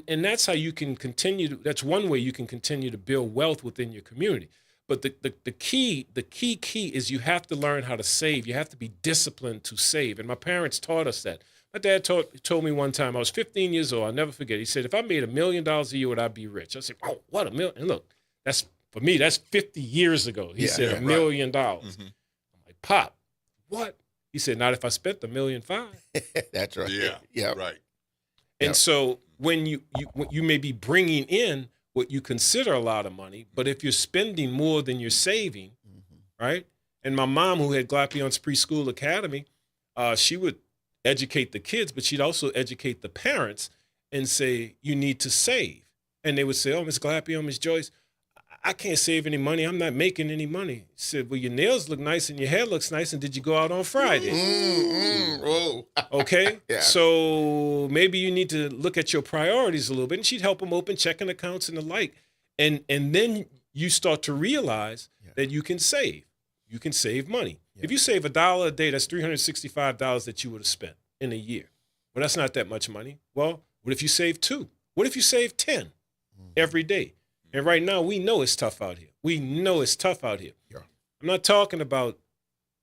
that's how you can continue that's one way you can continue to build wealth within your community. But the key is you have to learn how to save. You have to be disciplined to save. And my parents taught us that. My dad told me one time, I was 15 years old, I'll never forget. He said, if I made $1 million a year, would I be rich? I said, oh, what $1 million? And look, for me, that's 50 years ago. He said, $1 million. I'm like, Pop, what? He said, not if I spent $1.5 million. That's right. Yeah. Right. And so when you may be bringing in what you consider a lot of money, but if you're spending more than you're saving, right? And my mom, who had Glapions Preschool Academy, she would educate the kids, but she'd also educate the parents and say, you need to save. And they would say, oh, Miss Glapion, Miss Joyce, I can't save any money. I'm not making any money. She said, well, your nails look nice and your hair looks nice. And did you go out on Friday? Okay. Yeah. So maybe you need to look at your priorities a little bit. And she'd help them open checking accounts and the like. And then you start to realize that you can save. You can save money. If you save $1 a day, that's $365 that you would have spent in a year. Well, that's not that much money. Well, what if you save 2? What if you save 10 every day? And right now, we know it's tough out here. I'm not talking about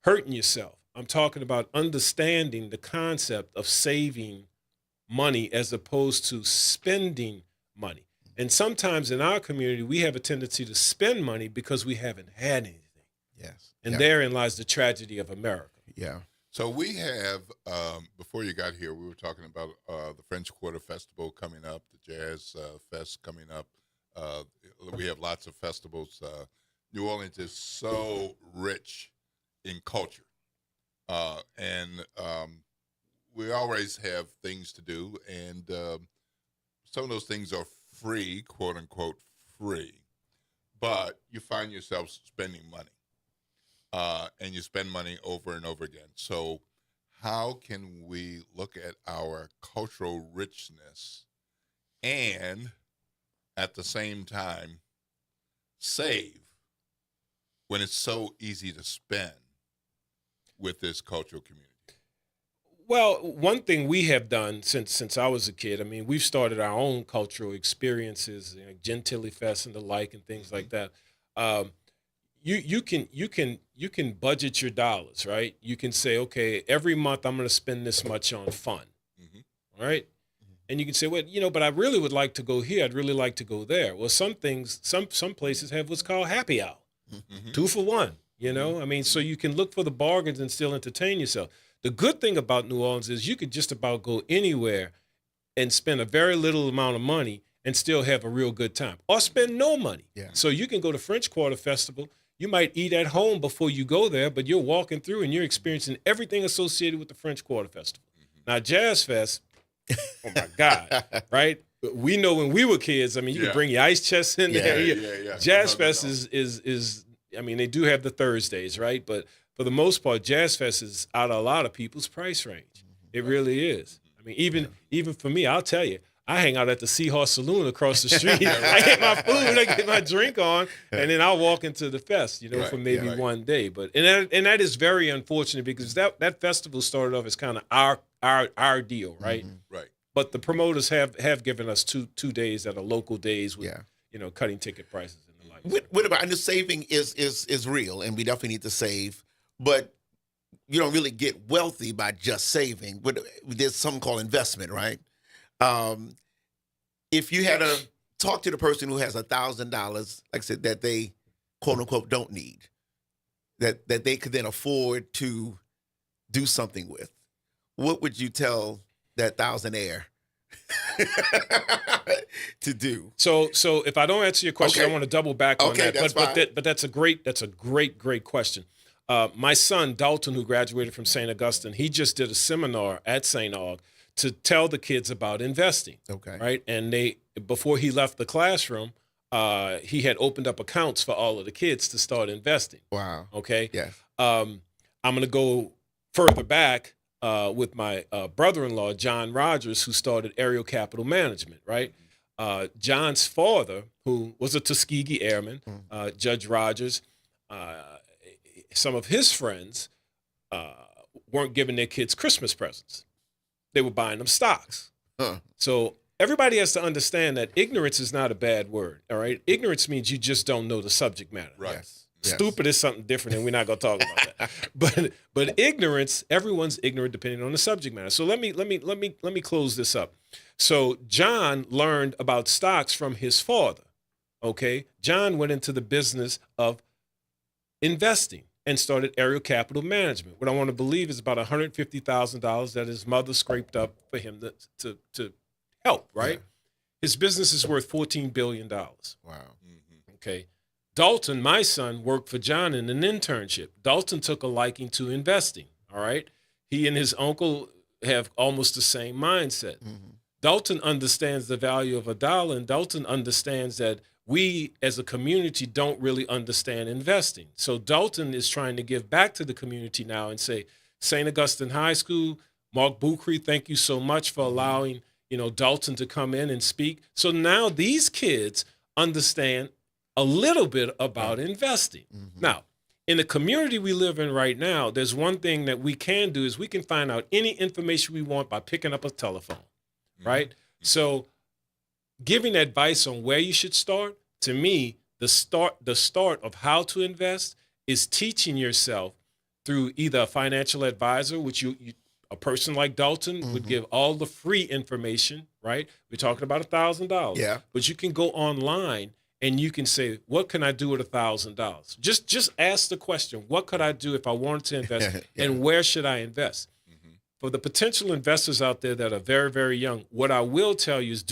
hurting yourself. I'm talking about understanding the concept of saving money as opposed to spending money. And sometimes in our community, we have a tendency to spend money because we haven't had anything. Yes. And therein lies the tragedy of America. Yeah. So we have, before you got here, we were talking about the French Quarter Festival coming up, the Jazz Fest coming up. We have lots of festivals. New Orleans is so rich in culture. And we always have things to do. And some of those things are free, quote unquote, free. But you find yourself spending money. And you spend money over and over again. So how can we look at our cultural richness and at the same time save when it's so easy to spend with this cultural community? Well, one thing we have done since I was a kid, I mean, we've started our own cultural experiences, like Gentilly Fest and the like, and things like that. You can budget your dollars, right? You can say, okay, every month I'm going to spend this much on fun, right? And you can say, well, but I really would like to go here. I'd really like to go there. Well, some things, some places have what's called happy hour, 2 for 1, you know? I mean, so you can look for the bargains and still entertain yourself. The good thing about New Orleans is you could just about go anywhere and spend a very little amount of money and still have a real good time, or spend no money. Yeah. So you can go to French Quarter Festival. You might eat at home before you go there, but you're walking through and you're experiencing everything associated with the French Quarter Festival. Now, Jazz Fest, oh my God, right? We know when we were kids, I mean, you could bring your ice chests in there. Yeah. Jazz Fest is, I mean, they do have the Thursdays, right? But for the most part, Jazz Fest is out of a lot of people's price range. It really is. I mean, even for me, I'll tell you, I hang out at the Seahorse Saloon across the street. I get my food, I get my drink on, and then I'll walk into the fest, you know, for maybe one day. But and that is very unfortunate because that festival started off as kind of our deal, right? Right. But the promoters have given us two days that are local days with you know, cutting ticket prices and the like. What about, and the saving is real, and we definitely need to save, but you don't really get wealthy by just saving. But there's something called investment, right? If you had to talk to the person who has $1,000, like I said, that they quote unquote don't need, that they could then afford to do something with, what would you tell that thousandaire to do? So if I don't answer your question, I want to double back on that. That's fine. But that's a great question. My son Dalton, who graduated from St. Augustine, he just did a seminar at St. Aug to tell the kids about investing. Okay. Right. And before he left the classroom, he had opened up accounts for all of the kids to start investing. Wow. Okay. Yes. I'm going to go further back with my brother-in-law, John Rogers, who started Aerial Capital Management. Right. John's father, who was a Tuskegee Airman, Judge Rogers, some of his friends weren't giving their kids Christmas presents. They were buying them stocks. So everybody has to understand that ignorance is not a bad word, all right? Ignorance means you just don't know the subject matter. Right. Yes. Stupid is something different, and we're not going to talk about that. But ignorance, everyone's ignorant depending on the subject matter. So let me close this up. So John learned about stocks from his father. Okay? John went into the business of investing and started Aerial Capital Management. What I want to believe is about $150,000 that his mother scraped up for him to help, right? Yeah. His business is worth $14 billion. Wow. Okay. Dalton, my son, worked for John in an internship. Dalton took a liking to investing, all right? He and his uncle have almost the same mindset. Dalton understands the value of $1, and Dalton understands that we as a community don't really understand investing. So Dalton is trying to give back to the community now and say, St. Augustine High School, Mark Bucree, thank you so much for allowing, Dalton to come in and speak. So now these kids understand a little bit about investing. Now, in the community we live in right now, there's one thing that we can do is we can find out any information we want by picking up a telephone, right? So giving advice on where you should start, to me, the start of how to invest is teaching yourself through either a financial advisor, which a person like Dalton would give all the free information, right? We're talking about $1,000. Yeah. But you can go online and you can say, what can I do with $1,000? Just ask the question, what could I do if I wanted to invest and where should I invest? For the potential investors out there that are very, very young, what I will tell you is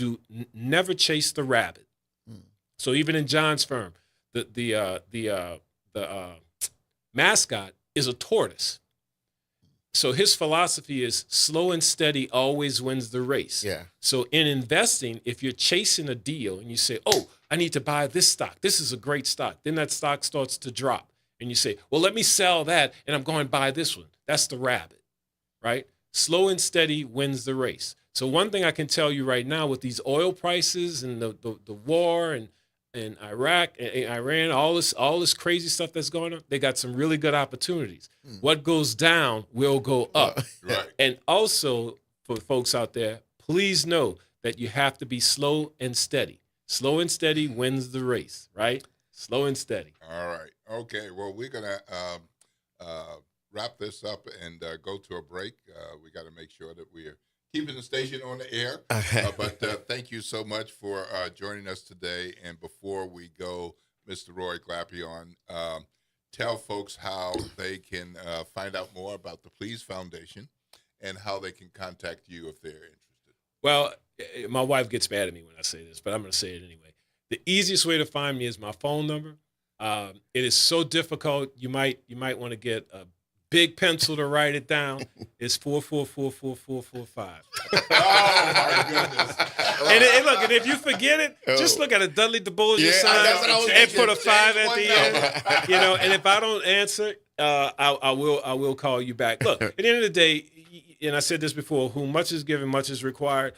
never chase the rabbit. So even in John's firm, the mascot is a tortoise. So his philosophy is slow and steady always wins the race. Yeah. So in investing, if you're chasing a deal and you say, oh, I need to buy this stock. This is a great stock. Then that stock starts to drop. And you say, well, let me sell that and I'm going to buy this one. That's the rabbit, right? Slow and steady wins the race. So one thing I can tell you right now with these oil prices and the war and Iraq and Iran, all this crazy stuff that's going on, they got some really good opportunities. What goes down will go up. Right. And also for folks out there, please know that you have to be slow and steady. Slow and steady wins the race, right? Slow and steady. All right. Okay. Well, we're going to wrap this up and go to a break. We got to make sure that we're keeping the station on the air. But thank you so much for joining us today. And before we go, Mr. Roy Glapion, tell folks how they can find out more about the Please Foundation and how they can contact you if they're interested. Well, my wife gets mad at me when I say this, but I'm going to say it anyway. The easiest way to find me is my phone number. It is so difficult. You might want to get a big pencil to write it down. It's 4444445. Oh my goodness! And look, and if you forget it, just look at a Dudley DeBozier sign and put a 5 at the end. And if I don't answer, I will call you back. Look, at the end of the day, and I said this before, whom much is given, much is required.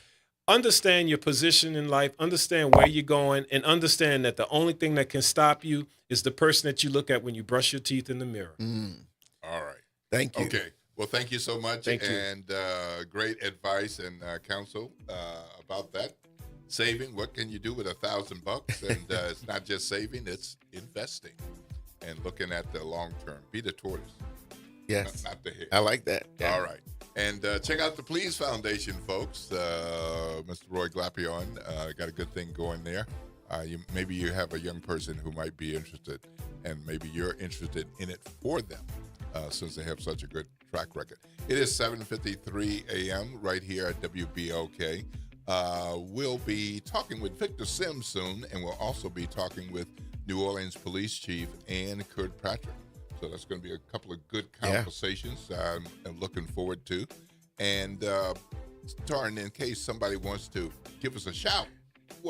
Understand your position in life, understand where you're going, and understand that the only thing that can stop you is the person that you look at when you brush your teeth in the mirror. All right. Thank you. Okay. Well, thank you so much. Thank you. And great advice and counsel about that. Saving, what can you do with $1,000? And it's not just saving, it's investing and looking at the long term. Be the tortoise. Yes. Not the hare. I like that. Yeah. All right. And check out the Please Foundation, folks. Mr. Roy Glapion got a good thing going there. Maybe you have a young person who might be interested, and maybe you're interested in it for them, since they have such a good track record. It is 7:53 a.m. right here at WBOK. We'll be talking with Victor Sims soon, and we'll also be talking with New Orleans Police Chief Ann Kirkpatrick. So that's going to be a couple of good conversations I'm looking forward to. And Taryn, in case somebody wants to give us a shout,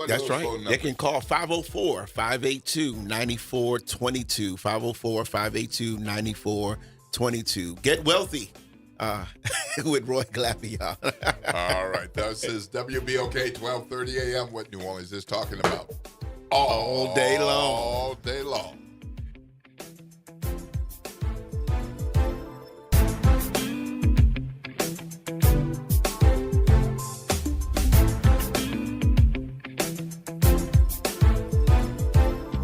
that's right. They can call 504-582-9422. 504-582-9422. Get wealthy with Roy Glapion. All right. This is WBOK 1230 a.m. What New Orleans is talking about all day long. All day long.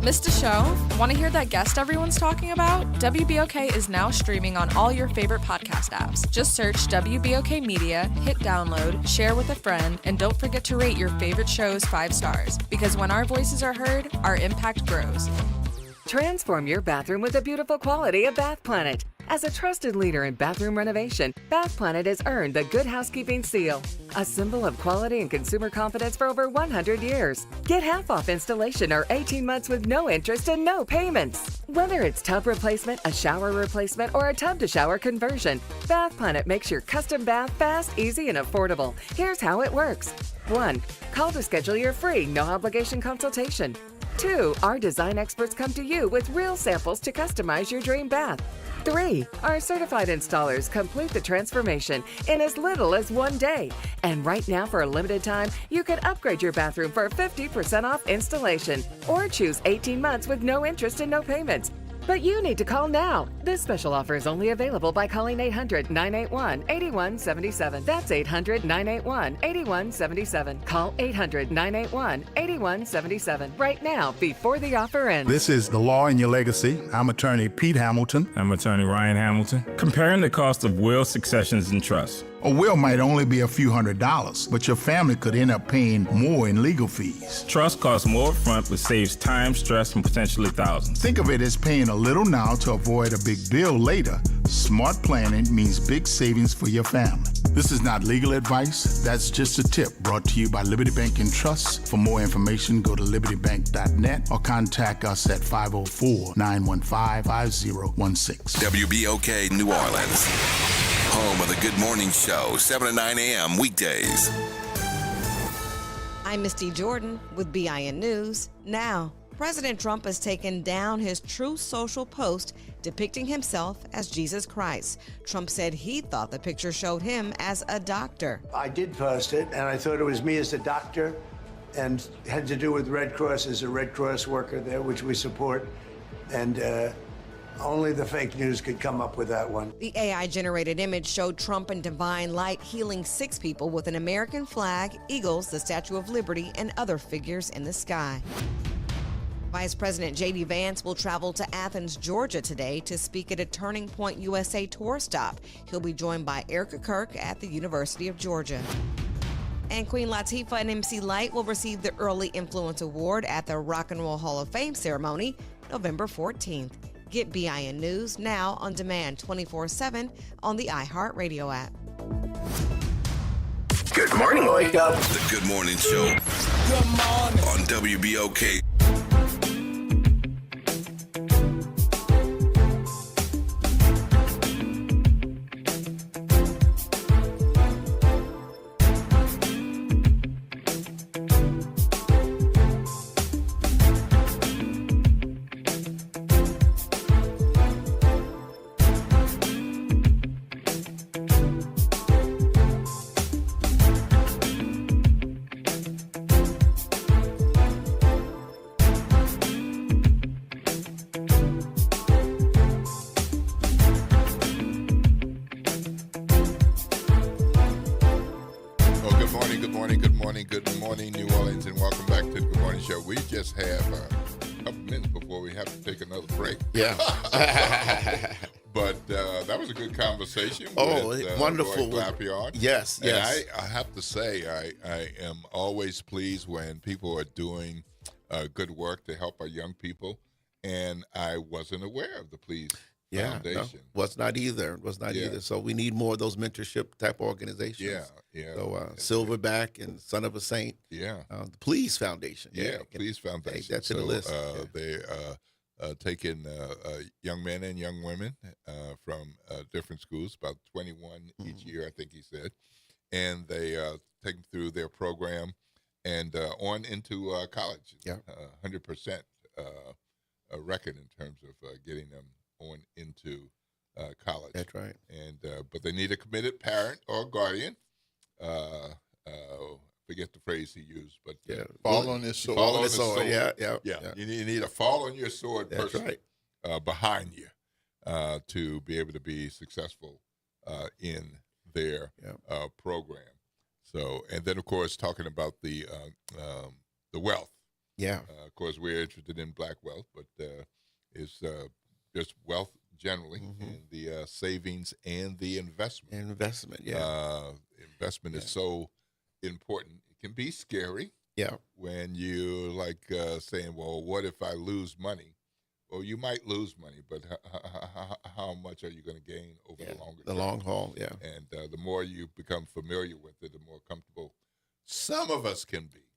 Missed a show? Want to hear that guest everyone's talking about? WBOK is now streaming on all your favorite podcast apps. Just search WBOK Media, hit download, share with a friend, and don't forget to rate your favorite shows 5 stars. Because when our voices are heard, our impact grows. Transform your bathroom with the beautiful quality of Bath Planet. As a trusted leader in bathroom renovation, Bath Planet has earned the Good Housekeeping seal, a symbol of quality and consumer confidence for over 100 years. Get half off installation or 18 months with no interest and no payments. Whether it's tub replacement, a shower replacement, or a tub-to-shower conversion, Bath Planet makes your custom bath fast, easy, and affordable. Here's how it works. 1. Call to schedule your free, no-obligation consultation. 2. Our design experts come to you with real samples to customize your dream bath. 3. Our certified installers complete the transformation in as little as 1 day. And right now, for a limited time, you can upgrade your bathroom for 50% off installation or choose 18 months with no interest and no payments. But you need to call now. This special offer is only available by calling 800-981-8177. That's 800-981-8177. Call 800-981-8177 right now before the offer ends. This is The Law in Your Legacy. I'm attorney Pete Hamilton. I'm attorney Ryan Hamilton. Comparing the cost of wills, successions, and trusts. A will might only be a few $100s, but your family could end up paying more in legal fees. Trust costs more upfront, but saves time, stress, and potentially thousands. Think of it as paying a little now to avoid a big bill later. Smart planning means big savings for your family. This is not legal advice. That's just a tip brought to you by Liberty Bank and Trust. For more information, go to libertybank.net or contact us at 504-915-5016. WBOK New Orleans, home of the Good Morning Show, 7 to 9 a.m. weekdays. I'm Misty Jordan with BIN News. Now, President Trump has taken down his Truth Social post depicting himself as Jesus Christ. Trump said he thought the picture showed him as a doctor. I did post it, and I thought it was me as a doctor, and had to do with Red Cross as a Red Cross worker there, which we support. And only the fake news could come up with that one. The AI-generated image showed Trump in divine light healing 6 people with an American flag, eagles, the Statue of Liberty, and other figures in the sky. Vice President J.D. Vance will travel to Athens, Georgia today to speak at a Turning Point USA tour stop. He'll be joined by Erica Kirk at the University of Georgia. And Queen Latifah and MC Lyte will receive the Early Influence Award at the Rock and Roll Hall of Fame ceremony November 14th. Get BIN News now on demand 24/7 on the iHeartRadio app. Good morning, wake up. The Good Morning Show. Good morning. On WBOK. Good morning, New Orleans, and welcome back to the Good Morning Show. We just have a couple minutes before we have to take another break. Yeah. But that was a good conversation. With, wonderful. Roy Glapion. Yes, yes. And I have to say, I am always pleased when people are doing good work to help our young people, and I wasn't aware of the Please Foundation. No, was not either. So we need more of those mentorship type organizations. Yeah. So Silverback and Son of a Saint. Yeah. The Please Foundation. Please Foundation. Take that to the list. They take in young men and young women from different schools, about 21 each year, I think he said, and they take them through their program and on into college. 100% a record in terms of getting them on into college. That's right. And but they need a committed parent or guardian. Forget the phrase he used, but fall on his sword. Fall on his sword. Yeah. You need a fall on your sword person behind you to be able to be successful in their program. So, and then of course talking about the wealth. Yeah. Of course, we're interested in black wealth, but it's just wealth generally, and the savings and the investment. Investment is so important. It can be scary. Yeah. When you saying, well, what if I lose money? Well, you might lose money, but how much are you going to gain over the longer term? The long haul, yeah. And the more you become familiar with it, the more comfortable some of us can be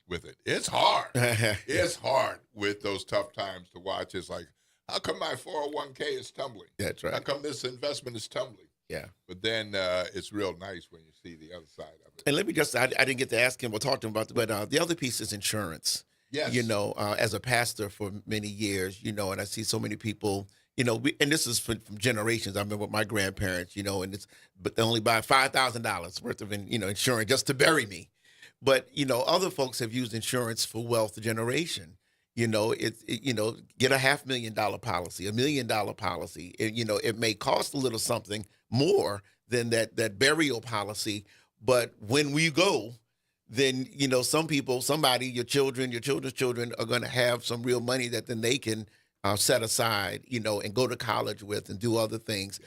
with it. It's hard. It's hard with those tough times to watch. It's like, how come my 401k is tumbling? That's right. How come this investment is tumbling? Yeah. But then it's real nice when you see the other side of it. And let me just, I didn't get to ask him or talk to him about it, but the other piece is insurance. Yes. As a pastor for many years, and I see so many people, and this is from generations. I remember my grandparents, but they only buy $5,000 worth of, insurance just to bury me. But, other folks have used insurance for wealth generation. Get a $500,000 policy, $1 million policy. It may cost a little something more than that burial policy, but when we go, then somebody, your children's children are going to have some real money that then they can set aside, and go to college with and do other things.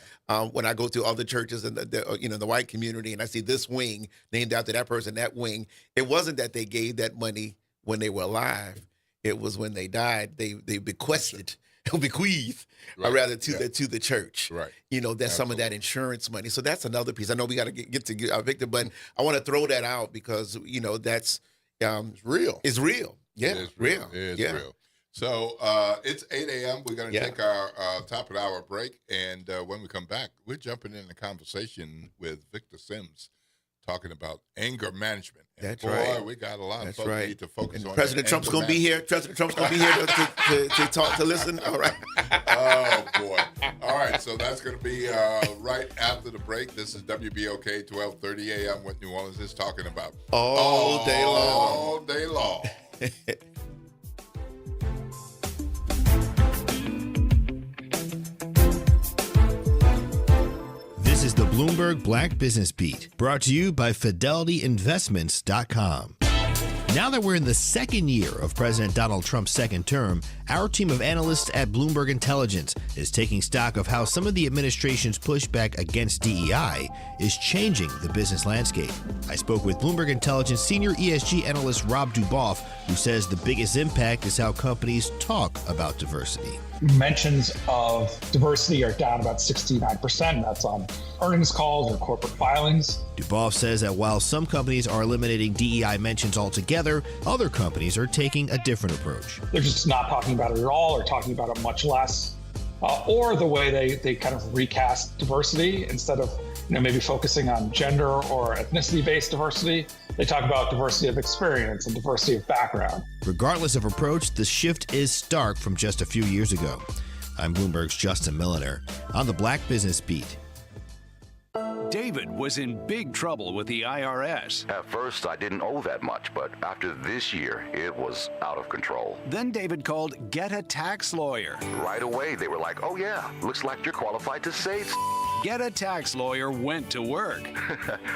When I go to other churches in the white community and I see this wing named after that person, that wing, it wasn't that they gave that money when they were alive. It was when they died, they bequeathed, to the church. Right. That's some of that insurance money. So that's another piece. I know we got to get to Victor, but I want to throw that out because that's it's real. It's real. Yeah, it is real. It is real. So it's 8 a.m. We're going to take our top of the hour break, and when we come back, we're jumping in a conversation with Victor Sims, talking about anger management. And that's right. We got a lot of folks who need to focus on President Trump's going to be here. President Trump's going to be here to talk, to listen. All right. Oh, boy. All right. So that's going to be right after the break. This is WBOK 1230 a.m. what New Orleans is talking about. All day long. All day long. This is the Bloomberg Black Business Beat, brought to you by FidelityInvestments.com. Now that we're in the second year of President Donald Trump's second term, our team of analysts at Bloomberg Intelligence is taking stock of how some of the administration's pushback against DEI is changing the business landscape. I spoke with Bloomberg Intelligence senior ESG analyst Rob Duboff, who says the biggest impact is how companies talk about diversity. Mentions of diversity are down about 69%. That's on earnings calls or corporate filings. Duboff says that while some companies are eliminating DEI mentions altogether, other companies are taking a different approach. They're just not talking about it at all, or talking about it much less, or the way they kind of recast diversity. Instead of maybe focusing on gender or ethnicity-based diversity, they talk about diversity of experience and diversity of background. Regardless of approach, the shift is stark from just a few years ago. I'm Bloomberg's Justin Milliner on the Black Business Beat. David was in big trouble with the IRS. At first, I didn't owe that much, but after this year, it was out of control. Then David called Get a Tax Lawyer. Right away, they were like, oh yeah, looks like you're qualified to say Get a Tax Lawyer went to work.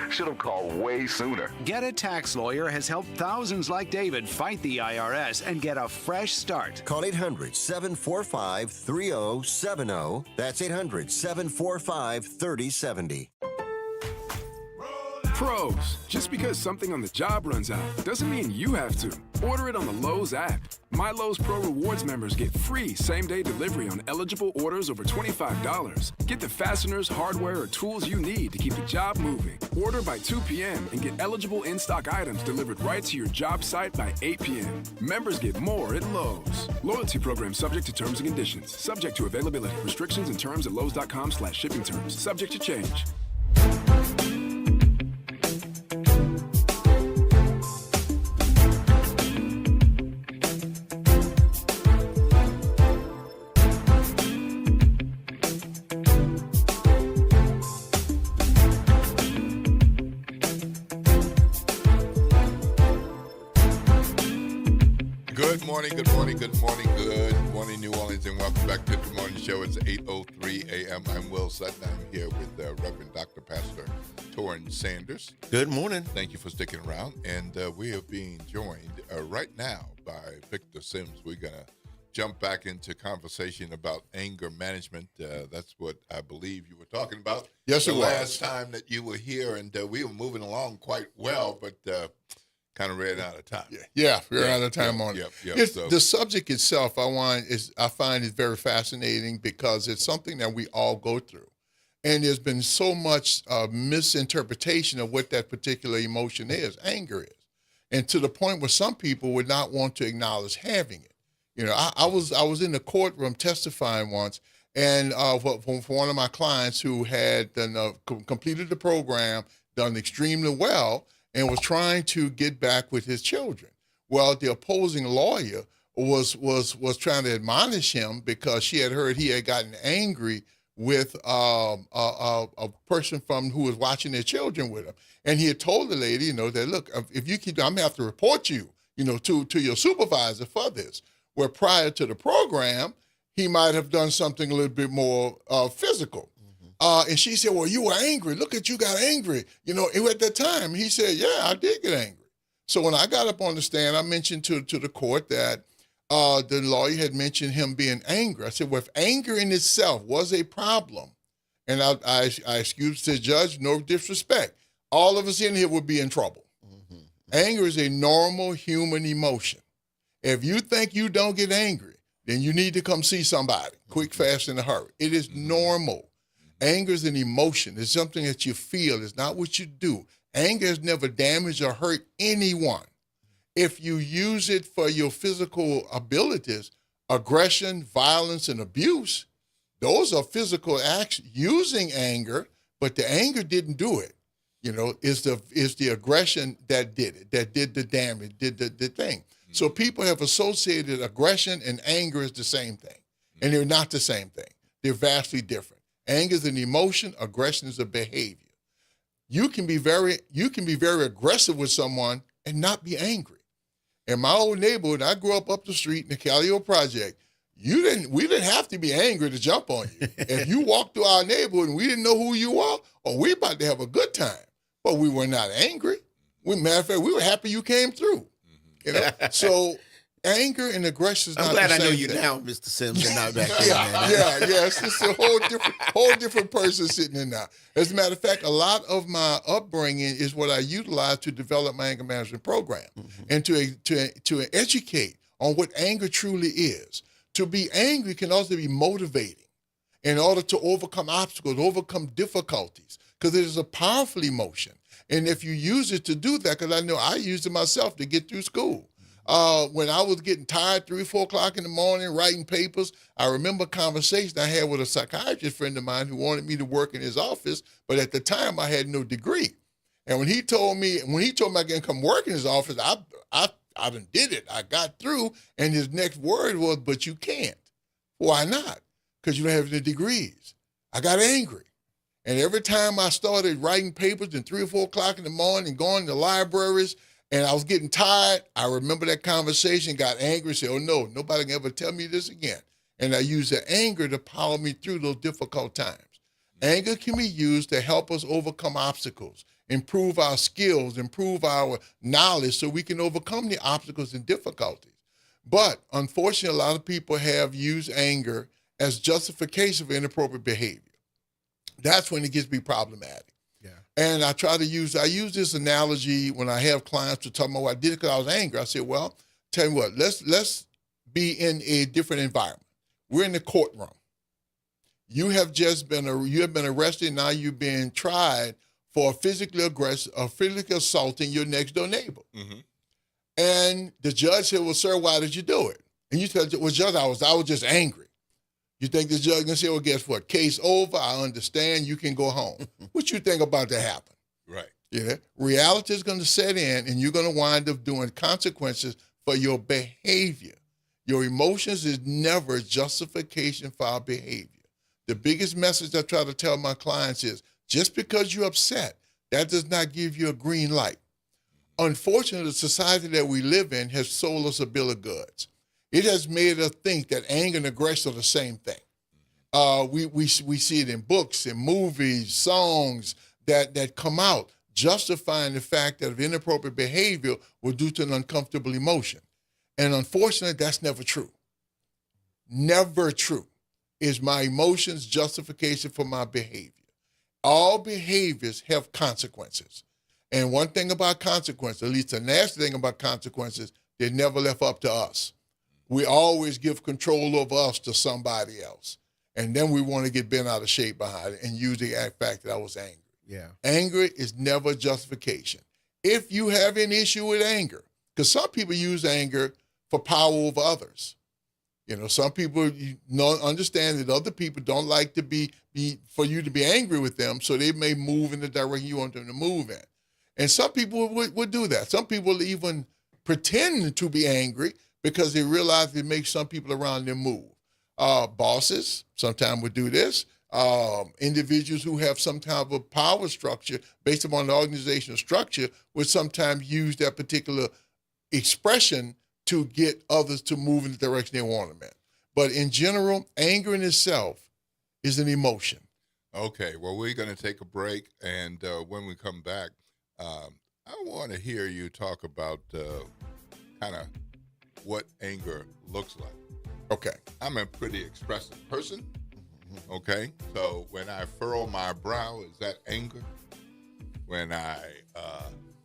Should have called way sooner. Get a Tax Lawyer has helped thousands like David fight the IRS and get a fresh start. Call 800-745-3070. That's 800-745-3070. Pros, just because something on the job runs out doesn't mean you have to. Order it on the Lowe's app. My Lowe's Pro Rewards members get free same-day delivery on eligible orders over $25. Get the fasteners, hardware, or tools you need to keep the job moving. Order by 2 p.m. and get eligible in-stock items delivered right to your job site by 8 p.m. Members get more at Lowe's. Loyalty program subject to terms and conditions. Subject to availability. Restrictions and terms at lowes.com/shipping terms. Subject to change. Good morning, New Orleans, and welcome back to the Morning Show. It's 8:03 a.m. I'm Will Sutton. I'm here with Reverend Dr. Pastor Torrin Sanders. Good morning. Thank you for sticking around. And we are being joined right now by Victor Sims. We're going to jump back into conversation about anger management. That's what I believe you were talking about. Yes, it was. The last time that you were here, and we were moving along quite well, but kind of ran out of time. Yeah, we ran out of time on it. So the subject itself, I find it very fascinating because it's something that we all go through. And there's been so much misinterpretation of what that particular emotion is, anger is. And to the point where some people would not want to acknowledge having it. You know, I was in the courtroom testifying once, and for one of my clients who had completed the program, done extremely well, and was trying to get back with his children. Well, the opposing lawyer was trying to admonish him because she had heard he had gotten angry with a person who was watching their children with him, and he had told the lady, that look, if you keep, I'm gonna have to report you, to your supervisor for this. Where prior to the program, he might have done something a little bit more physical. And she said, well, you were angry. Look at you got angry. At that time, he said, yeah, I did get angry. So when I got up on the stand, I mentioned to the court that the lawyer had mentioned him being angry. I said, well, if anger in itself was a problem, and I excuse the judge, no disrespect, all of us in here would be in trouble. Mm-hmm. Anger is a normal human emotion. If you think you don't get angry, then you need to come see somebody, quick, fast, in a hurry. It is normal. Anger is an emotion. It's something that you feel. It's not what you do. Anger has never damaged or hurt anyone. If you use it for your physical abilities, aggression, violence, and abuse, those are physical acts using anger, but the anger didn't do it. It's the aggression that did it, that did the damage, did the thing. Mm-hmm. So people have associated aggression and anger as the same thing, and they're not the same thing. They're vastly different. Anger is an emotion. Aggression is a behavior. You can be very aggressive with someone and not be angry. In my old neighborhood, I grew up the street in the Callio Project. We didn't have to be angry to jump on you. If you walked through our neighborhood and we didn't know who you are, we about to have a good time. But we were not angry. Matter of fact, we were happy you came through. You know? So anger and aggression is I'm not glad the I know same you thing. now, Mr. Sims, and not back then. Yeah. It's just a whole different person sitting in now. As a matter of fact, a lot of my upbringing is what I utilize to develop my anger management program and to educate on what anger truly is. To be angry can also be motivating in order to overcome obstacles, overcome difficulties, because it is a powerful emotion. And if you use it to do that, because I know I used it myself to get through school. When I was getting tired 3 or 4 o'clock in the morning writing papers, I remember a conversation I had with a psychiatrist friend of mine who wanted me to work in his office, but at the time I had no degree. And when he told me I can come work in his office, I done did it. I got through, and his next word was, "But you can't." Why not? Because you don't have any degrees. I got angry. And every time I started writing papers at 3 or 4 o'clock in the morning, going to libraries, and I was getting tired, I remember that conversation, got angry, said, "Oh no, nobody can ever tell me this again." And I used the anger to power me through those difficult times. Anger can be used to help us overcome obstacles, improve our skills, improve our knowledge so we can overcome the obstacles and difficulties. But unfortunately, a lot of people have used anger as justification for inappropriate behavior. That's when it gets to be problematic. And I use this analogy when I have clients to talk about what I did because I was angry. I said, well, tell you what, let's be in a different environment. We're in the courtroom. You have been arrested. Now you're being tried for physically assaulting your next door neighbor. Mm-hmm. And the judge said, "Well, sir, why did you do it?" And you said, "Well, judge, I was just angry." You think the judge gonna say, "Well, guess what? Case over. I understand. You can go home." What you think about to happen? Right. Yeah. Reality is going to set in, and you're going to wind up doing consequences for your behavior. Your emotions is never justification for our behavior. The biggest message I try to tell my clients is, just because you're upset, that does not give you a green light. Unfortunately, the society that we live in has sold us a bill of goods. It has made us think that anger and aggression are the same thing. We see it in books, in movies, songs that come out justifying the fact that inappropriate behavior will due to an uncomfortable emotion. And unfortunately, that's never true. Never true. Is my emotions justification for my behavior? All behaviors have consequences. And one thing about consequences, at least the nasty thing about consequences, they're never left up to us. We always give control over us to somebody else. And then we want to get bent out of shape behind it and use the fact that I was angry. Yeah. Anger is never justification. If you have an issue with anger, because some people use anger for power over others. You know, some people understand that other people don't like to be for you to be angry with them, so they may move in the direction you want them to move in. And some people would do that. Some people even pretend to be angry because they realize it makes some people around them move. Bosses sometimes would do this. Individuals who have some type of power structure based upon the organizational structure would sometimes use that particular expression to get others to move in the direction they want them in. But in general, anger in itself is an emotion. Okay, well, we're going to take a break, and when we come back, I want to hear you talk about kind of what anger looks like. Okay. I'm a pretty expressive person, okay? So when I furrow my brow, is that anger? When I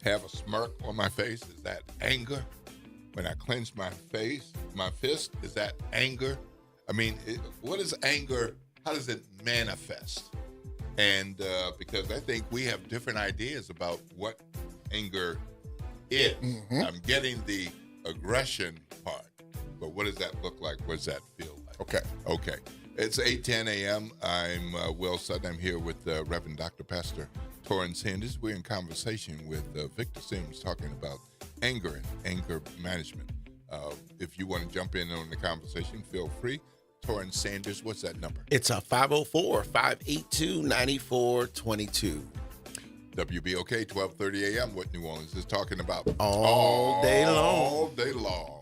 have a smirk on my face, is that anger? When I clench my fist, is that anger? I mean, what is anger? How does it manifest? And because I think we have different ideas about what anger is. Mm-hmm. I'm getting the aggression part, but what does that look like? What does that feel like? Okay. It's 8:10 a.m. I'm Will Sutton. I'm here with Reverend Dr. Pastor Torrin Sanders. We're in conversation with Victor Sims talking about anger and anger management. If you want to jump in on the conversation, feel free. Torrin Sanders, what's that number? It's a 504-582-9422. WBOK, 12:30 a.m. What New Orleans is talking about all day long. All day long.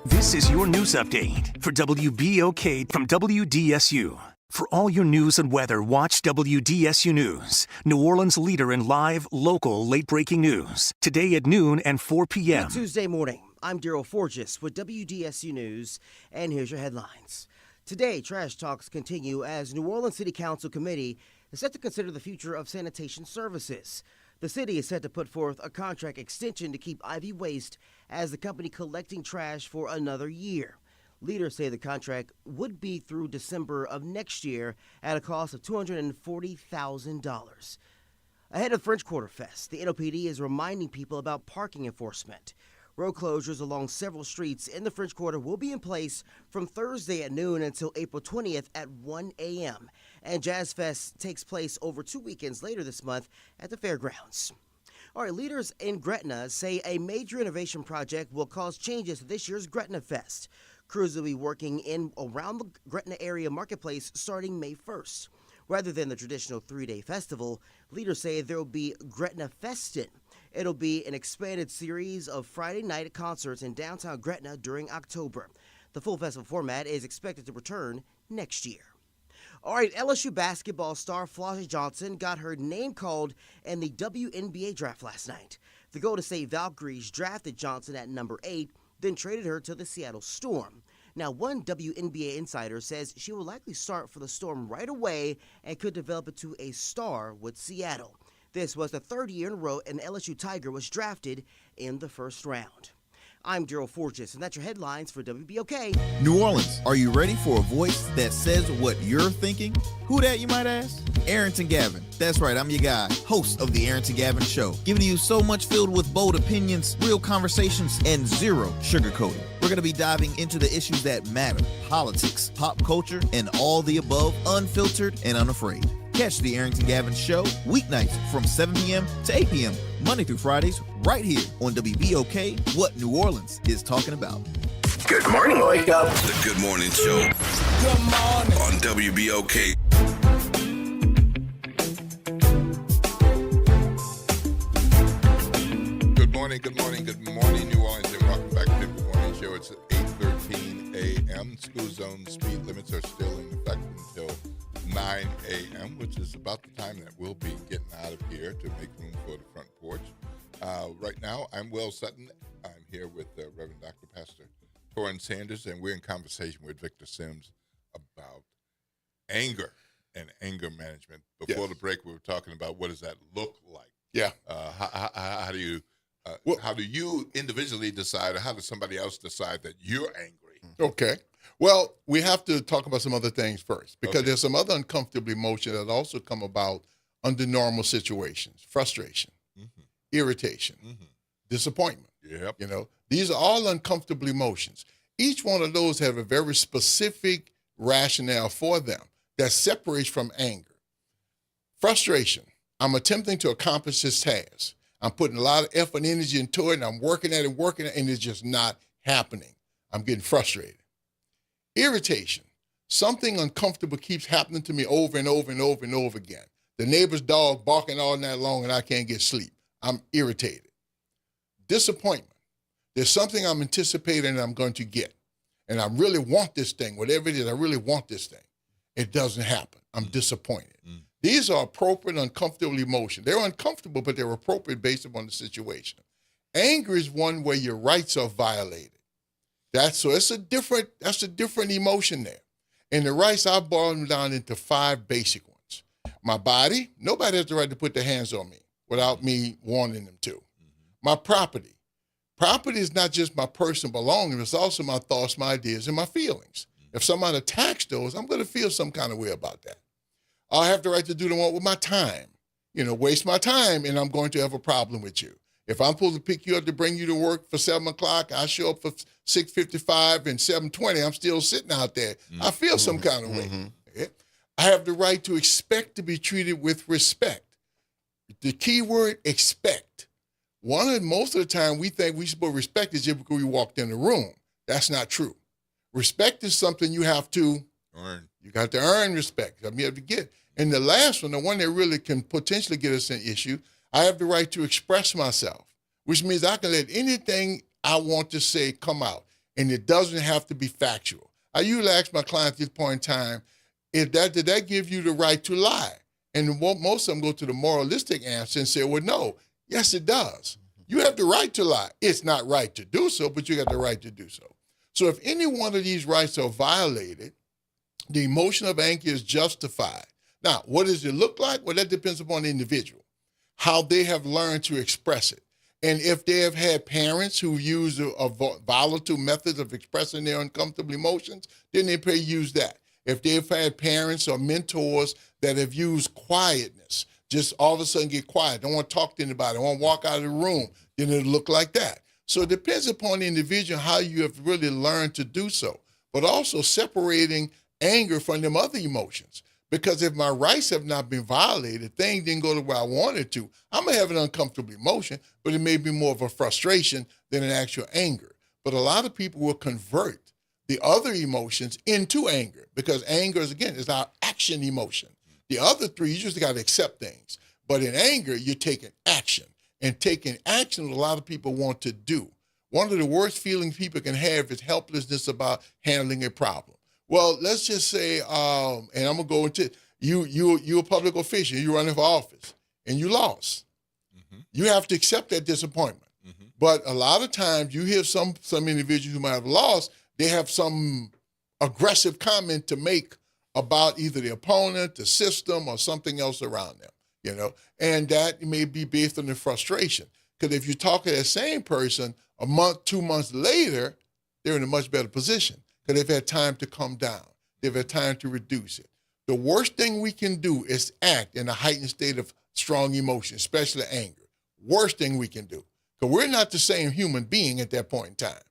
This is your news update for WBOK from WDSU. For all your news and weather, watch WDSU News, New Orleans' leader in live, local, late-breaking news. Today at noon and 4 p.m. Good Tuesday morning. I'm Daryl Forges with WDSU News, and here's your headlines. Today, trash talks continue as New Orleans City Council Committee is set to consider the future of sanitation services. The city is set to put forth a contract extension to keep Ivy Waste as the company collecting trash for another year. Leaders say the contract would be through December of next year at a cost of $240,000. Ahead of French Quarter Fest, the NOPD is reminding people about parking enforcement. Road closures along several streets in the French Quarter will be in place from Thursday at noon until April 20th at 1 a.m. And Jazz Fest takes place over 2 weekends later this month at the fairgrounds. All right, leaders in Gretna say a major innovation project will cause changes to this year's Gretna Fest. Crews will be working in around the Gretna area marketplace starting May 1st. Rather than the traditional 3-day festival, leaders say there will be Gretna Festin. It'll be an expanded series of Friday night concerts in downtown Gretna during October. The full festival format is expected to return next year. All right, LSU basketball star Flossie Johnson got her name called in the WNBA draft last night. The Golden State Valkyries drafted Johnson at number 8, then traded her to the Seattle Storm. Now, one WNBA insider says she will likely start for the Storm right away and could develop into a star with Seattle. This was the third year in a row an LSU Tiger was drafted in the first round. I'm Daryl Forges, and that's your headlines for WBOK. New Orleans, are you ready for a voice that says what you're thinking? Who that, you might ask? Arrington Gavin. That's right, I'm your guy, host of The Arrington Gavin Show, giving you so much filled with bold opinions, real conversations, and zero sugarcoating. We're going to be diving into the issues that matter, politics, pop culture, and all the above, unfiltered and unafraid. Catch The Arrington Gavin Show weeknights from 7 p.m. to 8 p.m., Monday through Fridays, right here on WBOK, what New Orleans is talking about. Good morning, wake up. The Good Morning Show. Good morning. On WBOK. Good morning, New Orleans, and welcome back to the Good Morning Show. It's 8:13 a.m. School zone speed limits are still in effect until 9 a.m., which is about the time that we'll be getting out of here to make room for the front porch. Right now, I'm Will Sutton. I'm here with Reverend Dr. Pastor Torrin Sanders, and we're in conversation with Victor Sims about anger and anger management. Before the break, we were talking about what does that look like? Yeah. How do you individually decide, or how does somebody else decide that you're angry? Okay. Well, we have to talk about some other things first, because there's some other uncomfortable emotions that also come about under normal situations: frustration, irritation, disappointment. Yep. You know, these are all uncomfortable emotions. Each one of those have a very specific rationale for them that separates from anger. Frustration: I'm attempting to accomplish this task. I'm putting a lot of effort and energy into it, and I'm working at it, and it's just not happening. I'm getting frustrated. Irritation: something uncomfortable keeps happening to me over and over and over and over again. The neighbor's dog barking all night long and I can't get sleep. I'm irritated. Disappointment: there's something I'm anticipating and I'm going to get. And I really want this thing, whatever it is, I really want this thing. It doesn't happen. I'm disappointed. These are appropriate, uncomfortable emotions. They're uncomfortable, but they're appropriate based upon the situation. Anger is one where your rights are violated. That's a different emotion there. And the rights, I boil them down into 5 basic ones. My body: nobody has the right to put their hands on me without me wanting them to. My property. Property is not just my personal belongings, it's also my thoughts, my ideas, and my feelings. If somebody attacks those, I'm going to feel some kind of way about that. I have the right to do the one with my time. Waste my time, and I'm going to have a problem with you. If I'm supposed to pick you up to bring you to work for 7 o'clock, I show up for 6:55 and 7:20, I'm still sitting out there. I feel some kind of way. I have the right to expect to be treated with respect. The key word: expect. Most of the time we think we supposed to respect is just because we walked in the room. That's not true. Respect is something you have to earn. You got to earn respect. You have to get. And the last one, the one that really can potentially get us an issue, I have the right to express myself, which means I can let anything I want to say come out, and it doesn't have to be factual. I usually ask my clients at this point in time, did that give you the right to lie? And most of them go to the moralistic answer and say, well, no. Yes, it does. You have the right to lie. It's not right to do so, but you got the right to do so. So if any one of these rights are violated, the emotion of anger is justified. Now, what does it look like? Well, that depends upon the individual, how they have learned to express it. And if they have had parents who use a volatile methods of expressing their uncomfortable emotions, then they use that. If they've had parents or mentors that have used quietness, just all of a sudden get quiet, don't want to talk to anybody, don't want to walk out of the room, then it'll look like that. So it depends upon the individual how you have really learned to do so, but also separating anger from them other emotions. Because if my rights have not been violated, things didn't go the way I wanted to, I'm going to have an uncomfortable emotion, but it may be more of a frustration than an actual anger. But a lot of people will convert the other emotions into anger because anger is our action emotion. The other three, you just got to accept things. But in anger, you're taking action. And taking action, a lot of people want to do. One of the worst feelings people can have is helplessness about handling a problem. Well, let's just say, and I'm gonna go into you're a public official, you're running for office, and you lost. Mm-hmm. You have to accept that disappointment. Mm-hmm. But a lot of times, you hear some individuals who might have lost, they have some aggressive comment to make about either the opponent, the system, or something else around them. You know, and that may be based on the frustration. Because if you talk to that same person a month, 2 months later, they're in a much better position because they've had time to come down. They've had time to reduce it. The worst thing we can do is act in a heightened state of strong emotion, especially anger. Worst thing we can do. Because we're not the same human being at that point in time.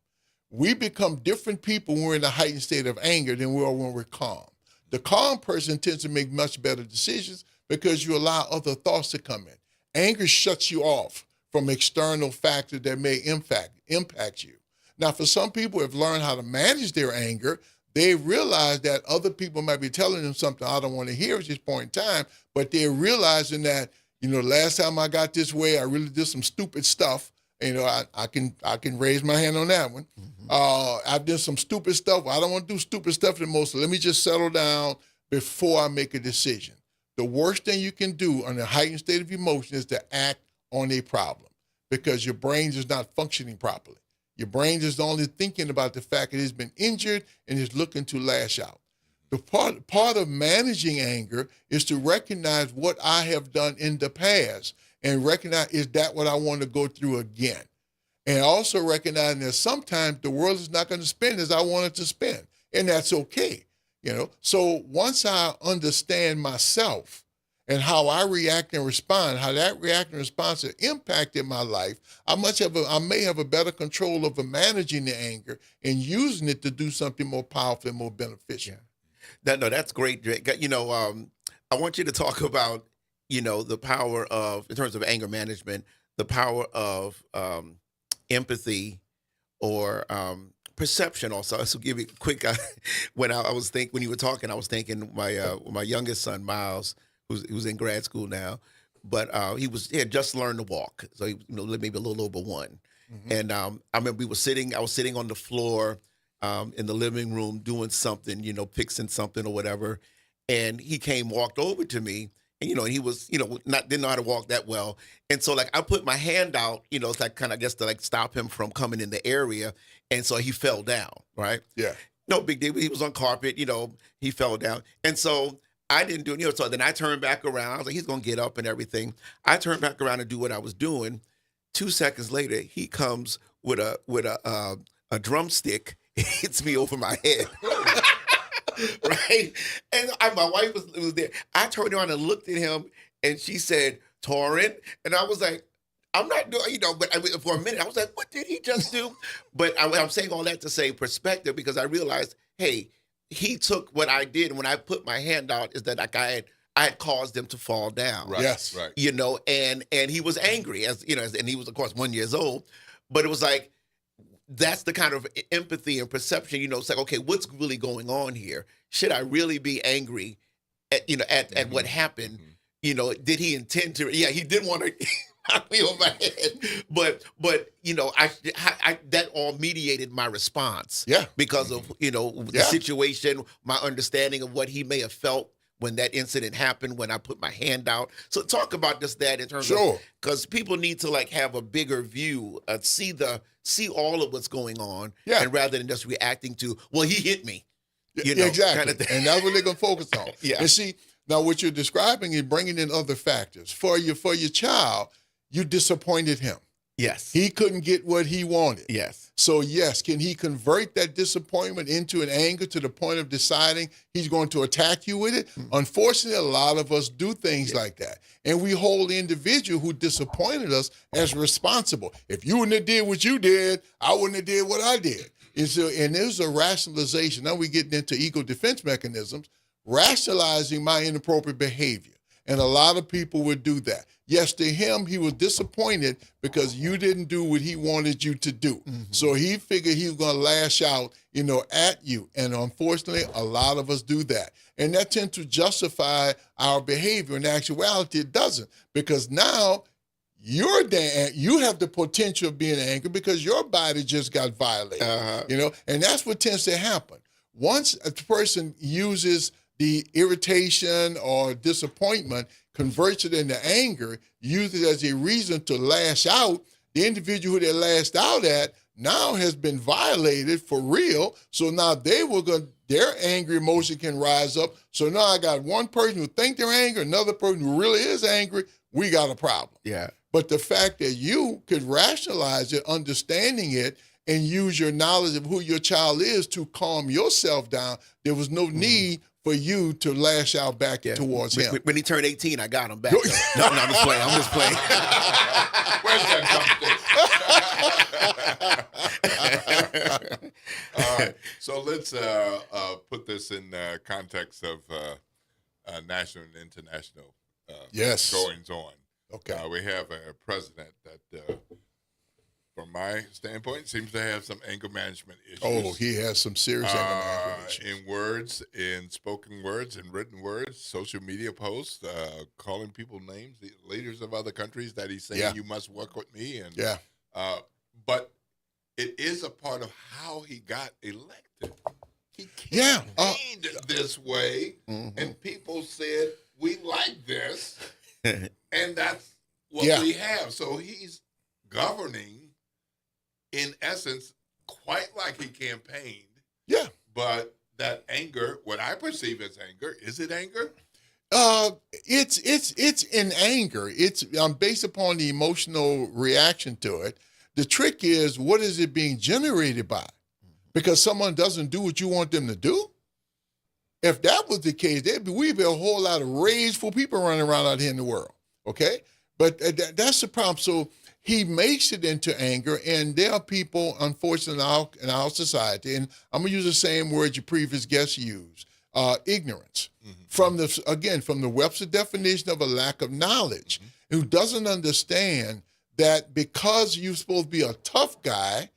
We become different people when we're in a heightened state of anger than we are when we're calm. The calm person tends to make much better decisions because you allow other thoughts to come in. Anger shuts you off from external factors that may impact you. Now, for some people who have learned how to manage their anger, they realize that other people might be telling them something I don't want to hear at this point in time, but they're realizing that, last time I got this way, I really did some stupid stuff. I can raise my hand on that one. Mm-hmm. I did some stupid stuff. I don't want to do stupid stuff anymore, so let me just settle down before I make a decision. The worst thing you can do on a heightened state of emotion is to act on a problem because your brain is not functioning properly. Your brain is only thinking about the fact that it's been injured and is looking to lash out. The part of managing anger is to recognize what I have done in the past and recognize, is that what I want to go through again? And also recognizing that sometimes the world is not going to spin as I want it to spin, and that's okay. So once I understand myself and how I react and respond, how that react and response has impacted my life, I may have a better control over managing the anger and using it to do something more powerful and more beneficial. Yeah. That's great, Drake. I want you to talk about, the power of, in terms of anger management, the power of empathy or perception also. So give you a quick, when you were talking, I was thinking my youngest son, Miles, who's in grad school now, but he had just learned to walk. So he, maybe a little over one. Mm-hmm. And I remember I was sitting on the floor in the living room doing something, fixing something or whatever. And he walked over to me and, he was, didn't know how to walk that well. And so I put my hand out, to stop him from coming in the area. And so he fell down, right? Yeah. No big deal. He was on carpet, he fell down. And so I didn't do it, so then I turned back around. I was like, he's going to get up and everything. I turned back around and do what I was doing. 2 seconds later, he comes with a drumstick, hits me over my head. Right? And my wife was there. I turned around and looked at him, and she said, Torrin. And I was like, I'm not doing, but for a minute, I was like, what did he just do? But I'm saying all that to say perspective because I realized, hey, he took what I did when I put my hand out is that I had caused them to fall down. Right. Yes. Right. And he was angry and he was, of course, 1 year old, but it was like, that's the kind of empathy and perception, it's like, okay, what's really going on here? Should I really be angry at what happened? Mm-hmm. Did he intend to? Yeah, he didn't want to. knocked me over my head. But you know, I that all mediated my response. Yeah. Because of, you know, the situation, my understanding of what he may have felt when that incident happened, when I put my hand out. So talk about just that in terms of, because people need to like have a bigger view, see all of what's going on, and rather than just reacting to, well, he hit me. You know, exactly. kind of thing. And that's what they're going to focus on. Yeah. And see, now what you're describing is bringing in other factors. For your child, you disappointed him. Yes. He couldn't get what he wanted. Yes. So, yes, can he convert that disappointment into an anger to the point of deciding he's going to attack you with it? Unfortunately, a lot of us do things like that. And we hold the individual who disappointed us as responsible. If you wouldn't have did what you did, I wouldn't have did what I did. And there's a rationalization. Now we're getting into ego defense mechanisms, rationalizing my inappropriate behavior. And a lot of people would do that. Yes, to him, he was disappointed because you didn't do what he wanted you to do. So he figured he was going to lash out, you know, at you. And unfortunately, a lot of us do that. And that tends to justify our behavior. In actuality, it doesn't. Because now you have the potential of being angry because your body just got violated. You know, and that's what tends to happen. Once a person uses the irritation or disappointment, converts it into anger, uses it as a reason to lash out, the individual who they lashed out at now has been violated for real. So now their angry emotion can rise up. So now I got one person who think they're angry, another person who really is angry. We got a problem. Yeah. But the fact that you could rationalize it, understanding it, and use your knowledge of who your child is to calm yourself down, there was no need for you to lash out back towards him. When he turned 18, I got him back. No, I'm just playing. I'm just playing. Where's that justice? All right. So let's put this in context of national and international goings on. Okay. We have a president that, from my standpoint, seems to have some anger management issues. Oh, he has some serious anger management issues. In words, in spoken words, in written words, social media posts, calling people names, the leaders of other countries that he's saying, you must work with me. And but it is a part of how he got elected. He campaigned this way, and people said, we like this, and that's what we have. So he's governing, in essence, quite like he campaigned. Yeah. But that anger, what I perceive as anger, is it anger? It's in anger. It's based upon the emotional reaction to it. The trick is, what is it being generated by? Because someone doesn't do what you want them to do? If that was the case, we'd be a whole lot of rageful people running around out here in the world, okay? But that's the problem. So he makes it into anger, and there are people, unfortunately, in our society, and I'm going to use the same word your previous guest used, ignorance. From the Webster definition of a lack of knowledge, who doesn't understand that because you're supposed to be a tough guy,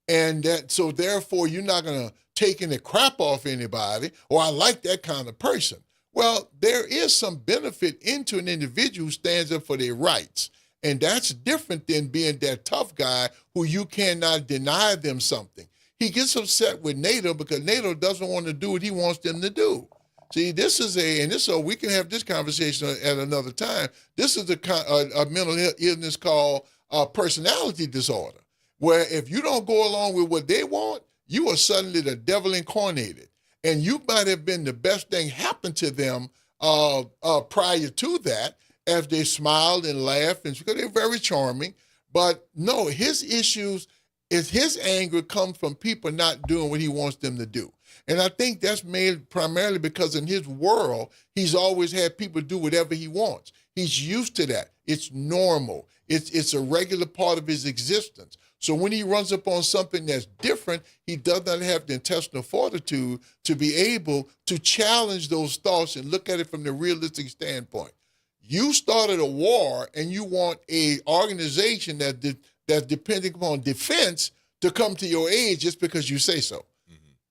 and that so therefore you're not going to take any crap off anybody, or I like that kind of person. Well, there is some benefit into an individual who stands up for their rights. And that's different than being that tough guy who you cannot deny them something. He gets upset with NATO because NATO doesn't want to do what he wants them to do. See, we can have this conversation at another time. This is a mental illness called personality disorder, where if you don't go along with what they want, you are suddenly the devil incarnated. And you might have been the best thing happened to them prior to that, as they smiled and laughed, and because they're very charming. But no, his issues is his anger comes from people not doing what he wants them to do. And I think that's made primarily because in his world, he's always had people do whatever he wants. He's used to that. It's normal. It's a regular part of his existence. So when he runs up on something that's different, he does not have the intestinal fortitude to be able to challenge those thoughts and look at it from the realistic standpoint. You started a war, and you want an organization that's depending upon defense to come to your aid just because you say so.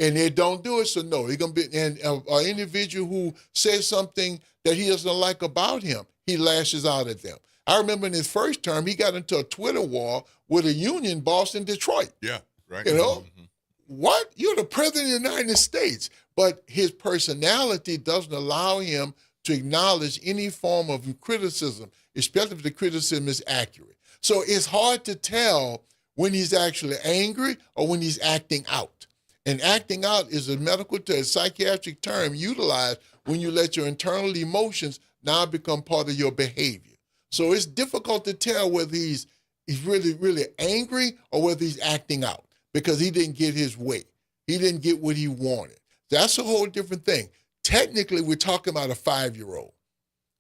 And they don't do it, so no, they're going to be an individual who says something that he doesn't like about him, he lashes out at them. I remember in his first term, he got into a Twitter war with a union boss in Detroit. Yeah, right. You know, what? You're the president of the United States. But his personality doesn't allow him to acknowledge any form of criticism, especially if the criticism is accurate. So it's hard to tell when he's actually angry or when he's acting out. And acting out is a psychiatric term utilized when you let your internal emotions now become part of your behavior. So it's difficult to tell whether he's really, really angry or whether he's acting out because he didn't get his way. He didn't get what he wanted. That's a whole different thing. Technically, we're talking about a 5-year-old,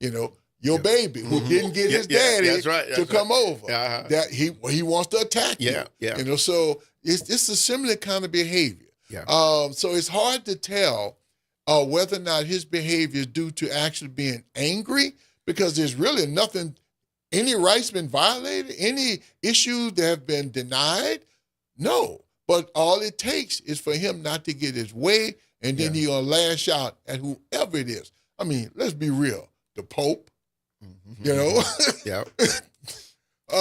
you know, your baby who didn't get his daddy to come over. That he wants to attack you. You know, so it's a similar kind of behavior. So it's hard to tell whether or not his behavior is due to actually being angry because there's really nothing, any rights been violated, any issues that have been denied. No, but all it takes is for him not to get his way, and then he's going to lash out at whoever it is. I mean, let's be real. The Pope, you know?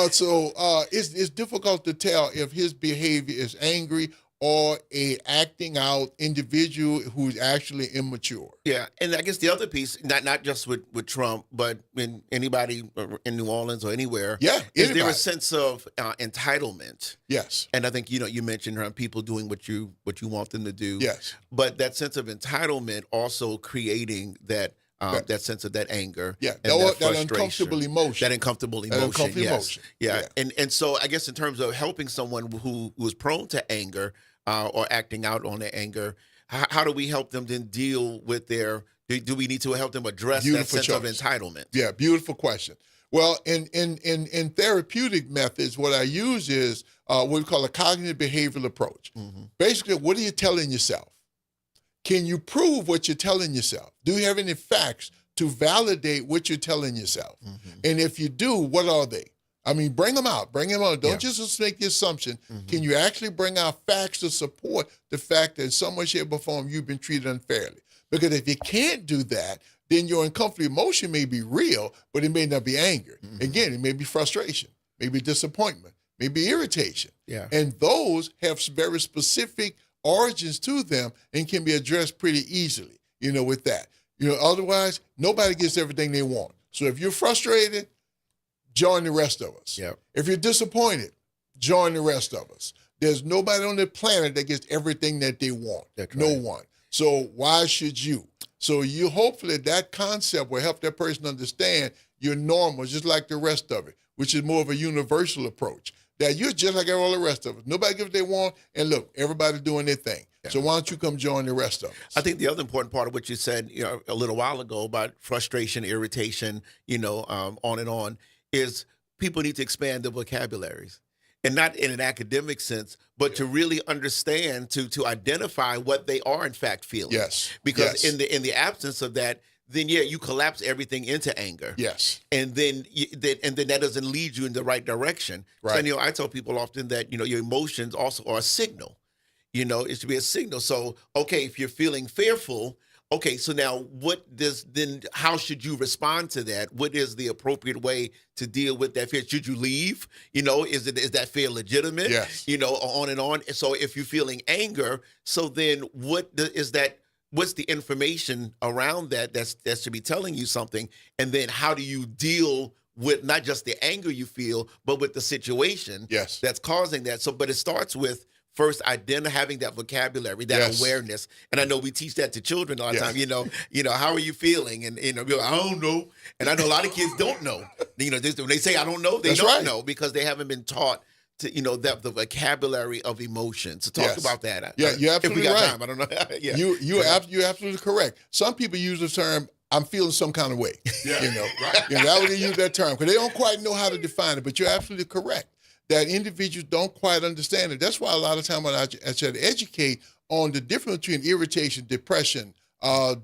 So it's difficult to tell if his behavior is angry or a acting out individual who's actually immature. Yeah, and I guess the other piece, not just with Trump, but in anybody in New Orleans or anywhere, is there a sense of entitlement? Yes. And I think you mentioned people doing what you want them to do. Yes. But that sense of entitlement also creating that sense of that anger. Yeah, and that uncomfortable emotion. That uncomfortable emotion. Emotion. Yeah. And so I guess in terms of helping someone who is prone to anger, or acting out on their anger, how do we help them then deal with do we need to help them address that sense of entitlement? Yeah, beautiful question. Well, in therapeutic methods, what I use is what we call a cognitive behavioral approach. Basically, what are you telling yourself? Can you prove what you're telling yourself? Do you have any facts to validate what you're telling yourself? And if you do, what are they? I mean, bring them out. Don't just make the assumption. Can you actually bring out facts to support the fact that in some way, shape, or form you've been treated unfairly? Because if you can't do that, then your uncomfortable emotion may be real, but it may not be anger. Again, it may be frustration, maybe disappointment, maybe irritation. And those have very specific origins to them and can be addressed pretty easily, with that. Otherwise, nobody gets everything they want. So if you're frustrated, join the rest of us. If you're disappointed, join the rest of us. There's nobody on the planet that gets everything that they want. No one. So why should you? So hopefully that concept will help that person understand you're normal, just like the rest of it, which is more of a universal approach. That you're just like all the rest of us. Nobody gets what they want, and look, everybody's doing their thing. So why don't you come join the rest of us? I think the other important part of what you said, a little while ago about frustration, irritation, on and on, is people need to expand their vocabularies, and not in an academic sense, but to really understand, to identify what they are in fact feeling. Because in the absence of that, then you collapse everything into anger. And then that doesn't lead you in the right direction. Right. So, I tell people often that your emotions also are a signal. It should be a signal. So okay, if you're feeling fearful. Okay, so now how should you respond to that? What is the appropriate way to deal with that fear? Should you leave? Is that fear legitimate? Yes. On and on. So if you're feeling anger, so then what's the information around that should be telling you something? And then how do you deal with not just the anger you feel, but with the situation that's causing that? So, but it starts with first, having that vocabulary, that awareness, and I know we teach that to children a lot of times. How are you feeling? And I don't know. And I know a lot of kids don't know. When they say I don't know, they don't know because they haven't been taught to the vocabulary of emotions. So talk about that. Yeah, you're absolutely if we got right. Time, I don't know. You're absolutely correct. Some people use the term "I'm feeling some kind of way." That would they use that term because they don't quite know how to define it. But you're absolutely correct. That individuals don't quite understand it. That's why a lot of time when I try to educate on the difference between irritation, depression,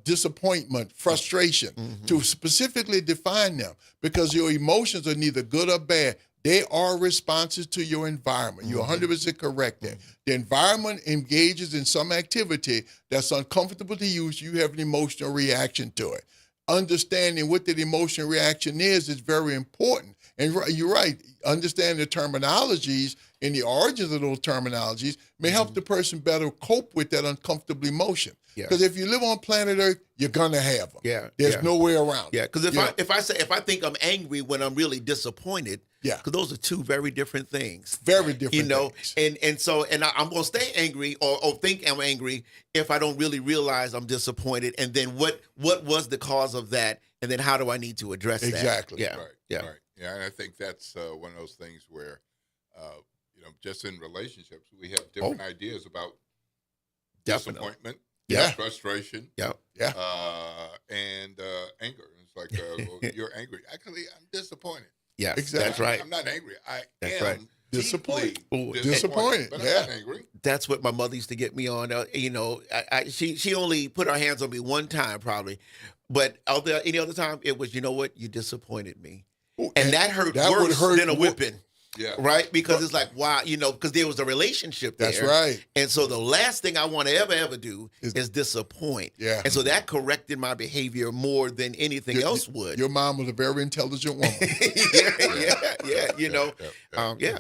disappointment, frustration, to specifically define them, because your emotions are neither good or bad. They are responses to your environment. You're 100% correct there. The environment engages in some activity that's uncomfortable to you, so you have an emotional reaction to it. Understanding what that emotional reaction is very important. And you're right. Understanding the terminologies and the origins of those terminologies may help the person better cope with that uncomfortable emotion. Because if you live on planet Earth, you're gonna have them. There's no way around. Yeah, because if I think I'm angry when I'm really disappointed, because those are two very different things. Very different. You know, things. and I'm gonna stay angry or think I'm angry if I don't really realize I'm disappointed, and then what was the cause of that, and then how do I need to address that? Exactly. Yeah. Right. Yeah, and I think that's one of those things where, just in relationships, we have different ideas about disappointment, frustration, and anger. It's like, well, you're angry. Actually, I'm disappointed. Yeah, exactly. That's right. I'm not angry. I That's am right. Disappointed. Disappointed. But I'm not angry. That's what my mother used to get me on. She only put her hands on me one time probably, but any other time it was, you know what, you disappointed me. And that hurt worse than a whipping. Yeah. Right? Because it's like, wow, because there was a relationship there. That's right. And so the last thing I want to ever do is disappoint. Yeah. And so that corrected my behavior more than anything else would. Your mom was a very intelligent woman.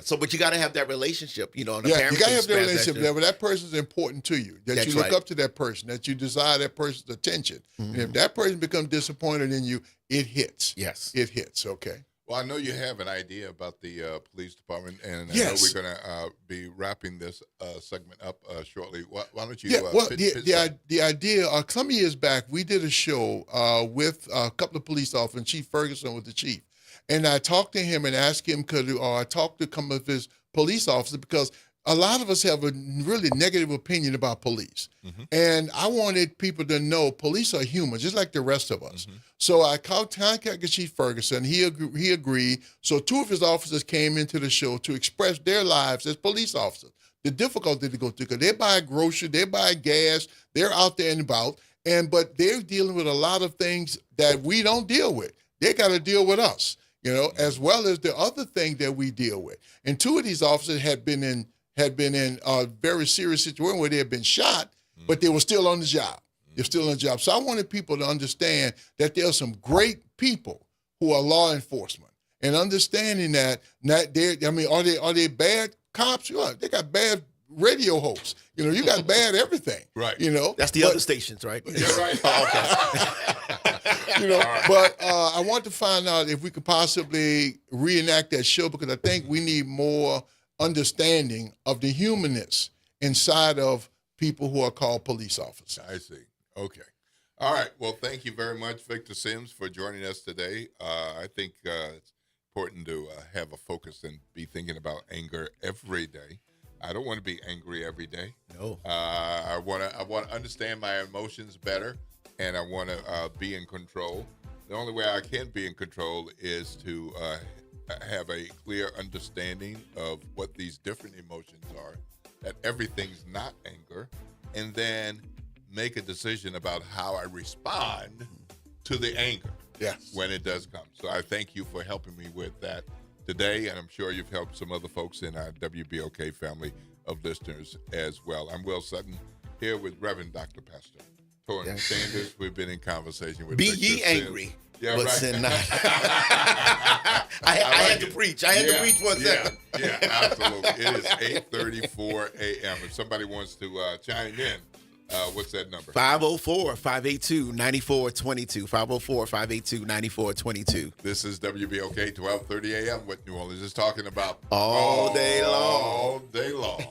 So, but you got to have that relationship, you got to have that relationship there, but that person's important to you. That you look up to that person, that you desire that person's attention. Mm-hmm. And if that person becomes disappointed in you, it hits. Yes. It hits, okay. Well, I know you have an idea about the police department, and I Yes. know we're going to be wrapping this segment up shortly. Why don't you? The idea, some years back, we did a show with a couple of police officers, and Chief Ferguson was the chief. And I talked to him and asked him, I talked to some of his police officers, because a lot of us have a really negative opinion about police. Mm-hmm. And I wanted people to know police are human, just like the rest of us. Mm-hmm. So I contacted Chief Ferguson. He agreed. So two of his officers came into the show to express their lives as police officers, the difficulty to go through, because they buy groceries, they buy gas, they're out there and about, but they're dealing with a lot of things that we don't deal with. They got to deal with us, as well as the other thing that we deal with. And two of these officers had been in a very serious situation where they had been shot, but they were still on the job. They're still on the job. So I wanted people to understand that there are some great people who are law enforcement, and understanding that are they bad cops? They got bad radio hosts. You got bad everything. Right. That's the other stations, right? Yeah, right. But I want to find out if we could possibly reenact that show, because I think we need more understanding of the humanness inside of people who are called police officers. I see. Okay. All right. Well, thank you very much, Victor Sims, for joining us today. I think it's important to have a focus and be thinking about anger every day. I don't want to be angry every day. No. I want to understand my emotions better, and I want to be in control. The only way I can be in control is to have a clear understanding of what these different emotions are, that everything's not anger, and then make a decision about how I respond to the anger when it does come. So I thank you for helping me with that today, and I'm sure you've helped some other folks in our WBOK family of listeners as well. I'm Will Sutton, here with Reverend Dr. Pastor Torrance Sanders. We've been in conversation with Be Victor ye Sims. angry. Yeah, but right. sin not. I had to preach. I had to preach one second. Yeah, absolutely. It is 8:34 a.m. If somebody wants to chime in, what's that number? 504-582-9422. 504-582-9422. This is WBOK 12:30 a.m. What New Orleans is talking about all day long. All day long.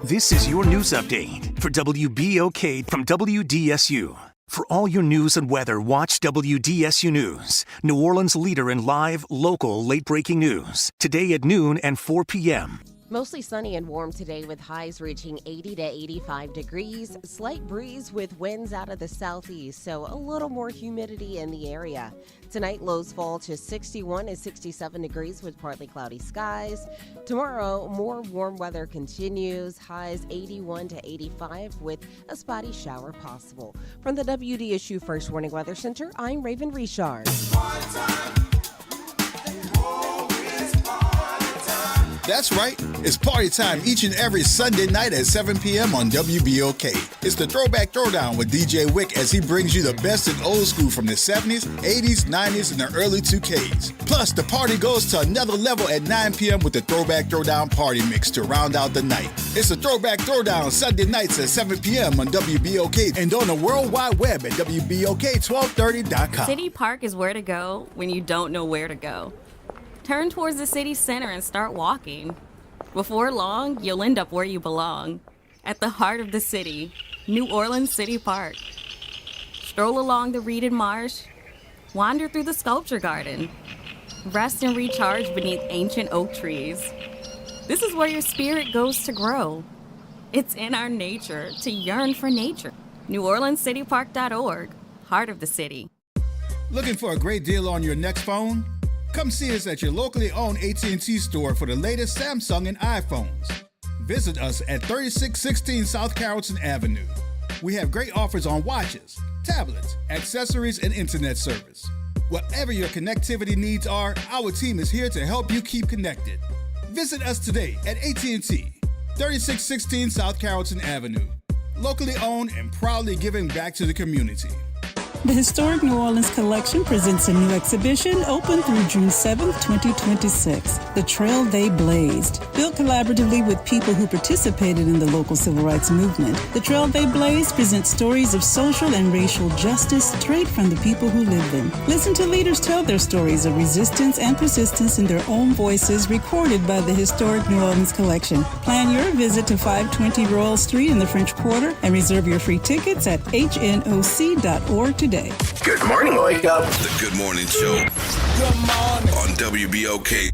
This is your news update for WBOK from WDSU. For all your news and weather, watch WDSU News, New Orleans' leader in live, local, late-breaking news. Today at noon and 4 p.m. Mostly sunny and warm today with highs reaching 80 to 85 degrees. Slight breeze with winds out of the southeast, so a little more humidity in the area. Tonight, lows fall to 61 to 67 degrees with partly cloudy skies. Tomorrow, more warm weather continues. Highs 81 to 85 with a spotty shower possible. From the WDSU First Warning Weather Center, I'm Raven Richard. That's right. It's party time each and every Sunday night at 7 p.m. on WBOK. It's the Throwback Throwdown with DJ Wick as he brings you the best in old school from the 70s, 80s, 90s, and the early 2Ks. Plus, the party goes to another level at 9 p.m. with the Throwback Throwdown Party Mix to round out the night. It's the Throwback Throwdown Sunday nights at 7 p.m. on WBOK and on the World Wide Web at WBOK1230.com. City Park is where to go when you don't know where to go. Turn towards the city center and start walking. Before long, you'll end up where you belong, at the heart of the city, New Orleans City Park. Stroll along the reeded marsh, wander through the sculpture garden, rest and recharge beneath ancient oak trees. This is where your spirit goes to grow. It's in our nature to yearn for nature. NewOrleansCityPark.org, heart of the city. Looking for a great deal on your next phone? Come see us at your locally owned AT&T store for the latest Samsung and iPhones. Visit us at 3616 South Carrollton Avenue. We have great offers on watches, tablets, accessories, and internet service. Whatever your connectivity needs are, our team is here to help you keep connected. Visit us today at AT&T, 3616 South Carrollton Avenue. Locally owned and proudly giving back to the community. The Historic New Orleans Collection presents a new exhibition open through June 7th, 2026, The Trail They Blazed. Built collaboratively with people who participated in the local civil rights movement, The Trail They Blazed presents stories of social and racial justice straight from the people who lived them. Listen to leaders tell their stories of resistance and persistence in their own voices, recorded by the Historic New Orleans Collection. Plan your visit to 520 Royal Street in the French Quarter and reserve your free tickets at hnoc.org today. Good morning, wake up. The Good Morning Show. Good morning. On WBOK.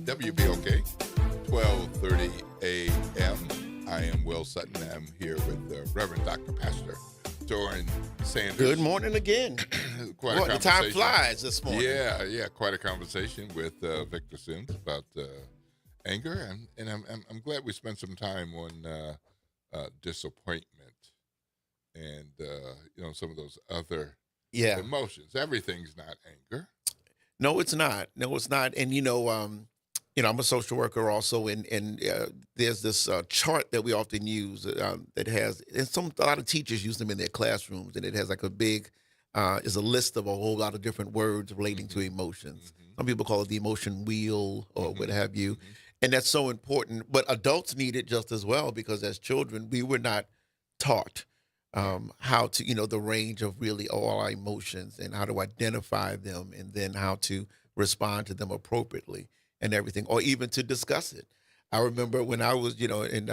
WBOK, 12:30 a.m. I am Will Sutton. I'm here with Reverend Dr. Pastor Doran Sanders. Good morning again. Quite Boy, the time flies this morning. Yeah, quite a conversation with Victor Sims about anger, and I'm glad we spent some time on disappointment and some of those other emotions. Everything's not anger. No, it's not. And I'm a social worker also, and there's this chart that we often use that has, and a lot of teachers use them in their classrooms, and it has like a big, is a list of a whole lot of different words relating to emotions. Some people call it the emotion wheel or what have you, and that's so important. But adults need it just as well, because as children, we were not taught how to, the range of really all our emotions and how to identify them, and then how to respond to them appropriately and everything, or even to discuss it. I remember when I was, in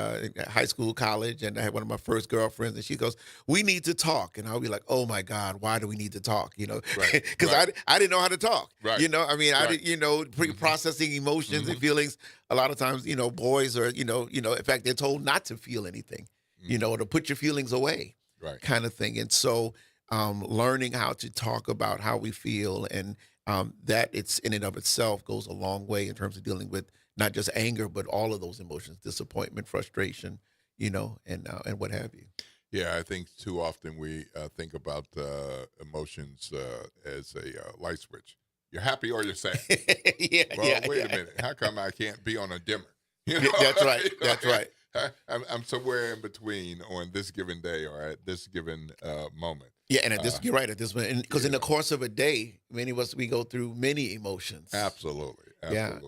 high school, college, and I had one of my first girlfriends, and she goes, "We need to talk." And I'll be like, "Oh my God, why do we need to talk?" Because I didn't know how to talk. Right. I didn't, pre-processing emotions and feelings. A lot of times, boys are, in fact, they're told not to feel anything, or to put your feelings away, kind of thing. And so, learning how to talk about how we feel, and that it's in and of itself goes a long way in terms of dealing with not just anger, but all of those emotions, disappointment, frustration, and what have you. Yeah, I think too often we think about emotions as a light switch. You're happy or you're sad. Wait a minute. How come I can't be on a dimmer? That's right. That's right. I'm somewhere in between on this given day or at this given moment. Yeah, and you're right, at this moment, because in the course of a day, many of us, we go through many emotions. Absolutely. Yeah.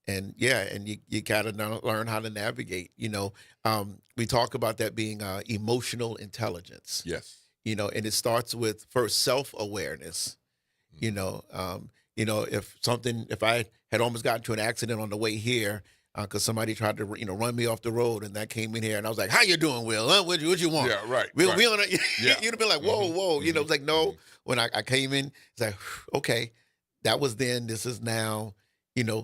And you gotta learn how to navigate. We talk about that being emotional intelligence. Yes. And it starts with first self-awareness. If I had almost gotten to an accident on the way here because somebody tried to run me off the road, and that came in here, and I was like, "How you doing, Will? Huh? What you want?" Yeah, right. We right. on a, Yeah. You'd have been like, "Whoa, whoa," it's like no. When I came in, it's like, okay, that was then. This is now.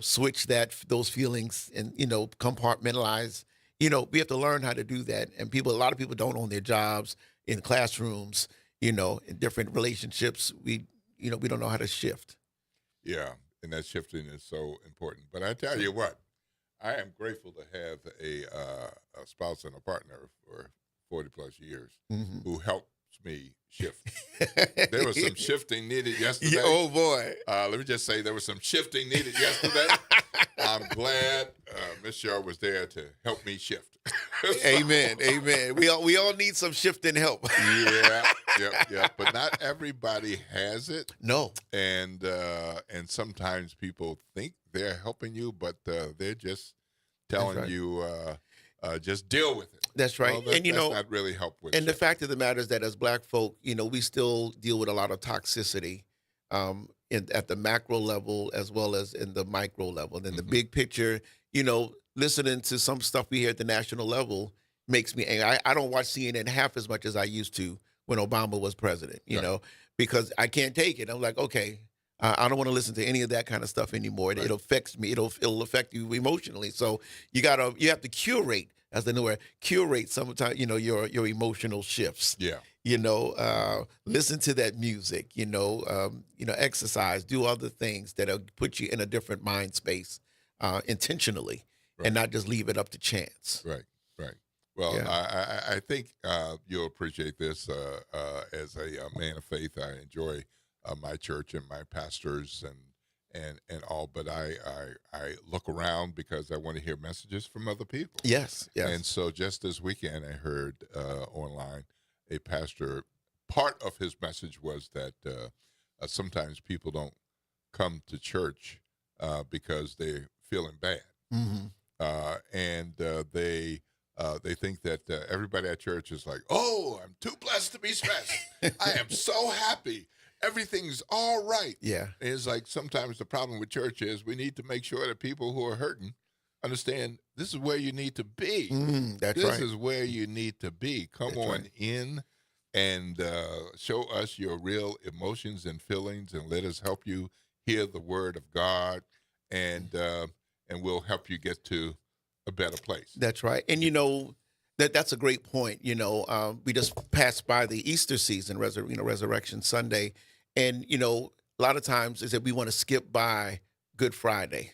Switch those feelings and compartmentalize. We have to learn how to do that, and a lot of people don't own their jobs in classrooms. In different relationships, we don't know how to shift. Yeah, and that shifting is so important. But I tell you what, I am grateful to have a spouse and a partner for 40 plus years who helps me shift. There was some shifting needed yesterday. Yeah, oh boy! Let me just say there was some shifting needed yesterday. I'm glad Miss Shaw was there to help me shift. Amen, amen. We all need some shifting help. Yeah. But not everybody has it. No. And sometimes people think they're helping you, but they're just telling you just deal with it. That's right. Well, that's not really help with. And the fact of the matter is that as Black folk, we still deal with a lot of toxicity at the macro level as well as in the micro level. And in the big picture, listening to some stuff we hear at the national level makes me angry. I don't watch CNN half as much as I used to when Obama was president, because I can't take it. I'm like, okay, I don't want to listen to any of that kind of stuff anymore. It affects me. It'll affect you emotionally. So you have to curate, as the new word, curate sometimes, your emotional shifts. Yeah. Listen to that music, exercise, do other things that'll put you in a different mind space intentionally and not just leave it up to chance. Right. Well, yeah. I think you'll appreciate this as a man of faith. I enjoy my church and my pastors and all, but I look around because I want to hear messages from other people. Yes. And so just this weekend, I heard online a pastor. Part of his message was that sometimes people don't come to church because they're feeling bad, and they think that everybody at church is like, "Oh, I'm too blessed to be stressed. I am so happy. Everything's all right." Yeah. And it's like sometimes the problem with church is we need to make sure that people who are hurting understand this is where you need to be. That's right. This is where you need to be. Come on in and show us your real emotions and feelings, and let us help you hear the word of God, and we'll help you get to a better place. That's right. And that's a great point. We just passed by the Easter season, Resurrection Sunday, and a lot of times is that we want to skip by Good Friday.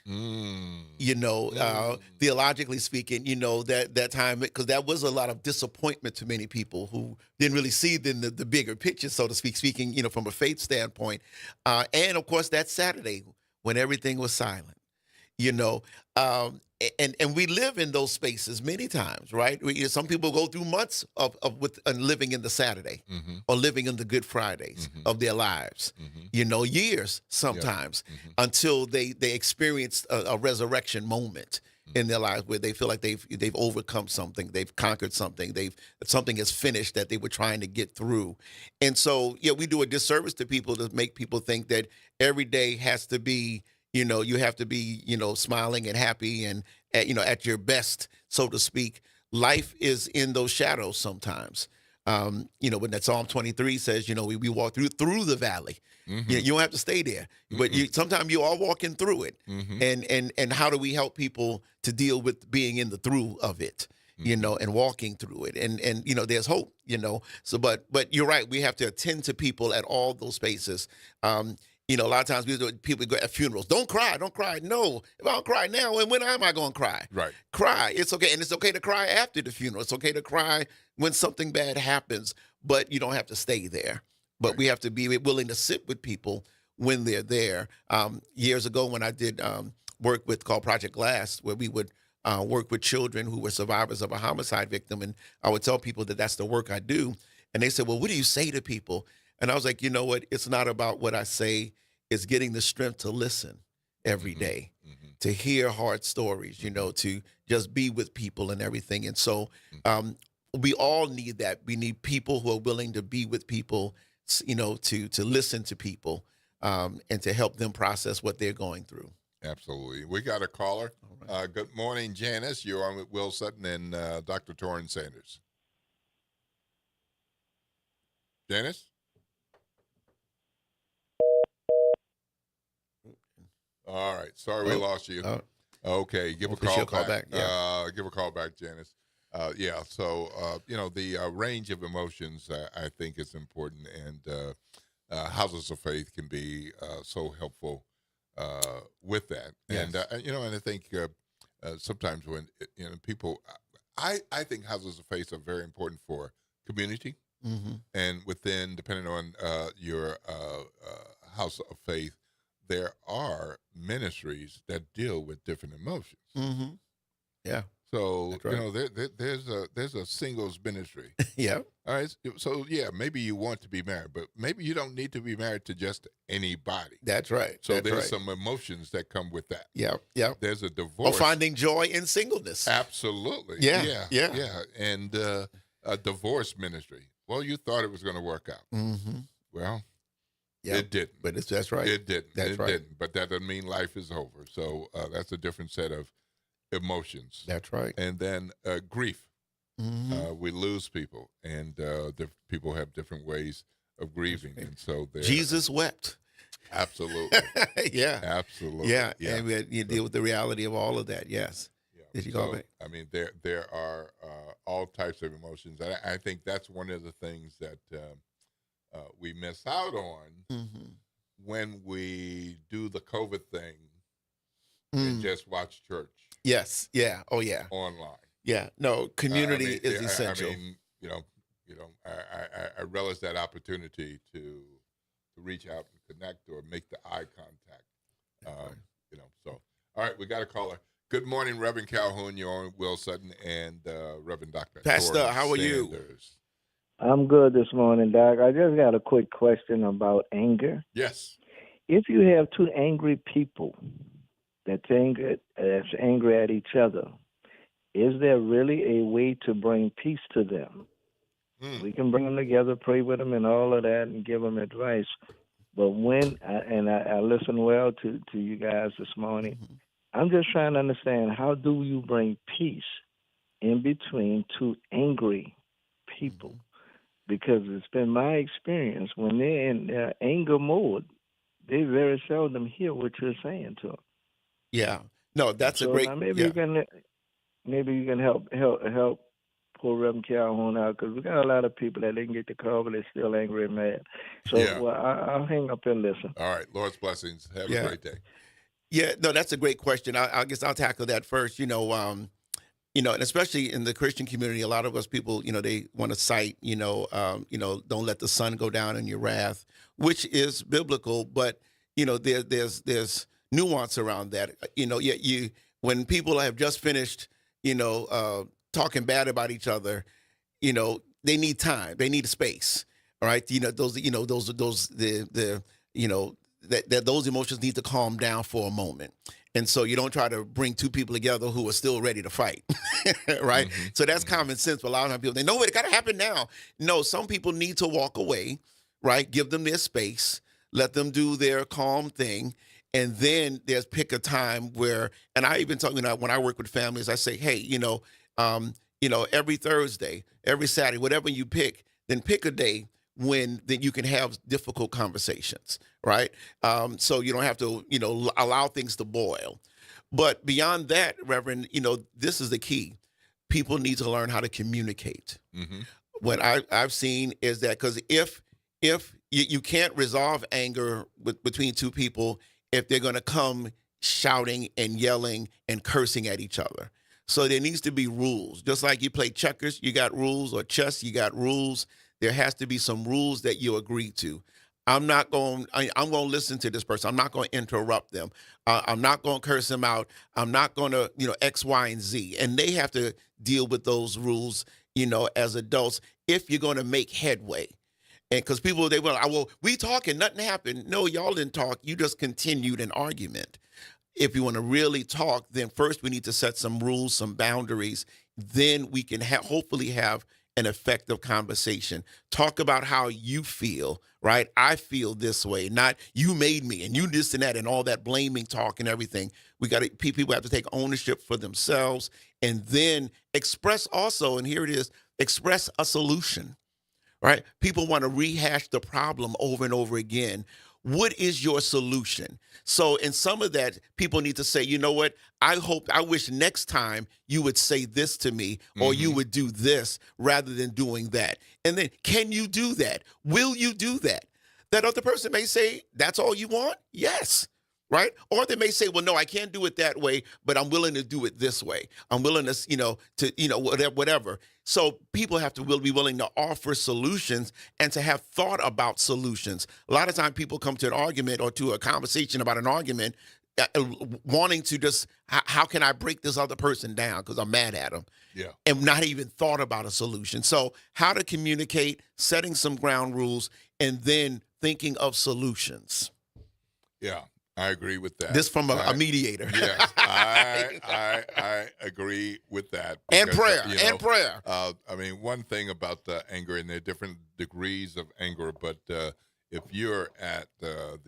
Theologically speaking, that time, because that was a lot of disappointment to many people who didn't really see the bigger picture, so to speak, speaking, from a faith standpoint. And of course, that Saturday when everything was silent, and we live in those spaces many times, right? Some people go through months of living in the Saturday or living in the Good Fridays of their lives, years sometimes until they experience a resurrection moment in their lives where they feel like they've overcome something, they've conquered something, something is finished that they were trying to get through. And so, we do a disservice to people to make people think that every day has to be, you have to be, smiling and happy and, at your best, so to speak. Life is in those shadows sometimes. When that Psalm 23 says, we walk through the valley. You don't have to stay there, but sometimes you are walking through it. And how do we help people to deal with being in the through of it, and walking through it? And there's hope, So, but you're right. We have to attend to people at all those spaces. A lot of times people go at funerals. Don't cry. No, if I don't cry now, when am I going to cry? Right. Cry. It's okay. And it's okay to cry after the funeral. It's okay to cry when something bad happens, but you don't have to stay there. But we have to be willing to sit with people when they're there. Years ago when I did work called Project Glass, where we would work with children who were survivors of a homicide victim, and I would tell people that that's the work I do. And they said, well, what do you say to people? And I was like, you know what? It's not about what I say. It's getting the strength to listen every day, to hear hard stories, to just be with people and everything. And so we all need that. We need people who are willing to be with people, to listen to people and to help them process what they're going through. Absolutely. We got a caller. Good morning, Janice. You're on with Will Sutton and Dr. Torrin Sanders. Janice? All right. Sorry we lost you. Okay. Give a call back. Yeah. Give a call back, Janice. So, the range of emotions, I think is important, and houses of faith can be so helpful with that. Yes. And I think sometimes when, people, I think houses of faith are very important for community. Mm-hmm. And within, depending on your house of faith, there are ministries that deal with different emotions. Mm-hmm. Yeah. So That's right. there's a singles ministry. Yeah. All right. So maybe you want to be married, but maybe you don't need to be married to just anybody. That's right. So That's there's right. some emotions that come with that. Yeah. Yeah. There's a Or divorce. finding joy in singleness. Absolutely. Yeah. And a divorce ministry. Well, you thought it was going to work out. Mm-hmm. Well, Yeah. it didn't. But that's right. It didn't. That's it right. didn't. But that doesn't mean life is over. So that's a different set of emotions. That's right. And then grief. Mm-hmm. We lose people, and people have different ways of grieving, and so Jesus wept. Absolutely. Yeah. Absolutely. Yeah. And you deal with the reality of all of that. Yes. Did you go back? I mean, there are all types of emotions, and I think that's one of the things that we miss out on when we do the COVID thing and just watch church. Yes. Yeah. Oh, yeah. Online. Yeah. No, community is essential. I relish that opportunity to reach out and connect or make the eye contact. So all right, we got a caller. Good morning, Reverend Calhoun. You're on Will Sutton and Reverend Dr. Pastor, Torrin how are you? Sanders. I'm good this morning, Doc. I just got a quick question about anger. Yes. If you have two angry people that's angry at each other, is there really a way to bring peace to them? We can bring them together, pray with them, and all of that, and give them advice. But I listened well to you guys this morning. I'm just trying to understand, how do you bring peace in between two angry people? Because it's been my experience, when they're in their anger mode, they very seldom hear what you're saying to them. Yeah. No, that's So a great. now maybe yeah. you can help pull Reverend Calhoun out, because we got a lot of people that didn't get the call, but they're still angry and mad. So I'll hang up and listen. All right. Lord's blessings. Have a great day. Yeah, no, that's a great question. I guess I'll tackle that first. And especially in the Christian community, a lot of us people, they want to cite, don't let the sun go down in your wrath, which is biblical, but there's nuance around that. When people have just finished, talking bad about each other, they need time, they need space. All right, those emotions need to calm down for a moment. And so you don't try to bring two people together who are still ready to fight, right? So that's common sense. But a lot of people, they know it got to happen now. No, some people need to walk away, right? Give them their space, let them do their calm thing. And then there's pick a time where, and I even talk, when I work with families, I say, hey, every Thursday, every Saturday, whatever you pick, then pick a day when then you can have difficult conversations, right? So you don't have to, allow things to boil. But beyond that, Reverend, this is the key. People need to learn how to communicate. What I've seen is that because if you can't resolve anger between two people if they're going to come shouting and yelling and cursing at each other. So there needs to be rules. Just like you play checkers, you got rules, or chess, you got rules. There has to be some rules that you agree to. I'm going to listen to this person. I'm not going to interrupt them. I'm not going to curse them out. I'm not going to, X, Y, and Z. And they have to deal with those rules, as adults, if you're going to make headway. And because people, we talking, nothing happened. No, y'all didn't talk. You just continued an argument. If you want to really talk, then first we need to set some rules, some boundaries. Then we can hopefully have an effective conversation. Talk about how you feel, right? I feel this way, not you made me and you this and that and all that blaming talk and everything. People have to take ownership for themselves and then express also, and here it is, express a solution, right? People want to rehash the problem over and over again. What is your solution? So in some of that, people need to say, you know what? I wish next time you would say this to me or you would do this rather than doing that. And then, can you do that? Will you do that? That other person may say, that's all you want? Yes. Right? Or they may say, well, no, I can't do it that way, but I'm willing to do it this way. I'm willing to, whatever. So people will be willing to offer solutions and to have thought about solutions. A lot of times people come to an argument or to a conversation about an argument wanting to just, how can I break this other person down because I'm mad at them? Yeah. And not even thought about a solution. So how to communicate, setting some ground rules, and then thinking of solutions. Yeah. I agree with that. This from a mediator. Yes, I agree with that. And Because, prayer. I mean, one thing about anger, and there are different degrees of anger, but if you're at the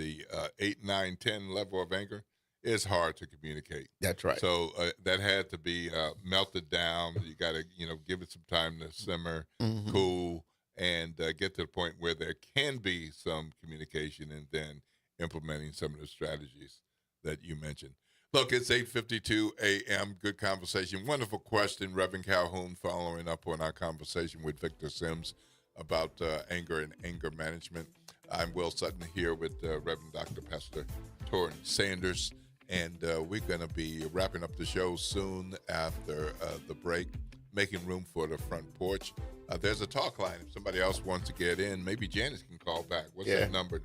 8, 9, 10 level of anger, it's hard to communicate. That's right. So that had to be melted down. You got to, give it some time to simmer, cool, and get to the point where there can be some communication, and then implementing some of the strategies that you mentioned. Look, it's 8:52 a.m. Good conversation. Wonderful question, Reverend Calhoun, following up on our conversation with Victor Sims about anger and anger management. I'm Will Sutton here with Reverend Dr. Pastor Torrin Sanders, and we're going to be wrapping up the show soon after the break, making room for the front porch. There's a talk line. If somebody else wants to get in, maybe Janice can call back. What's that number?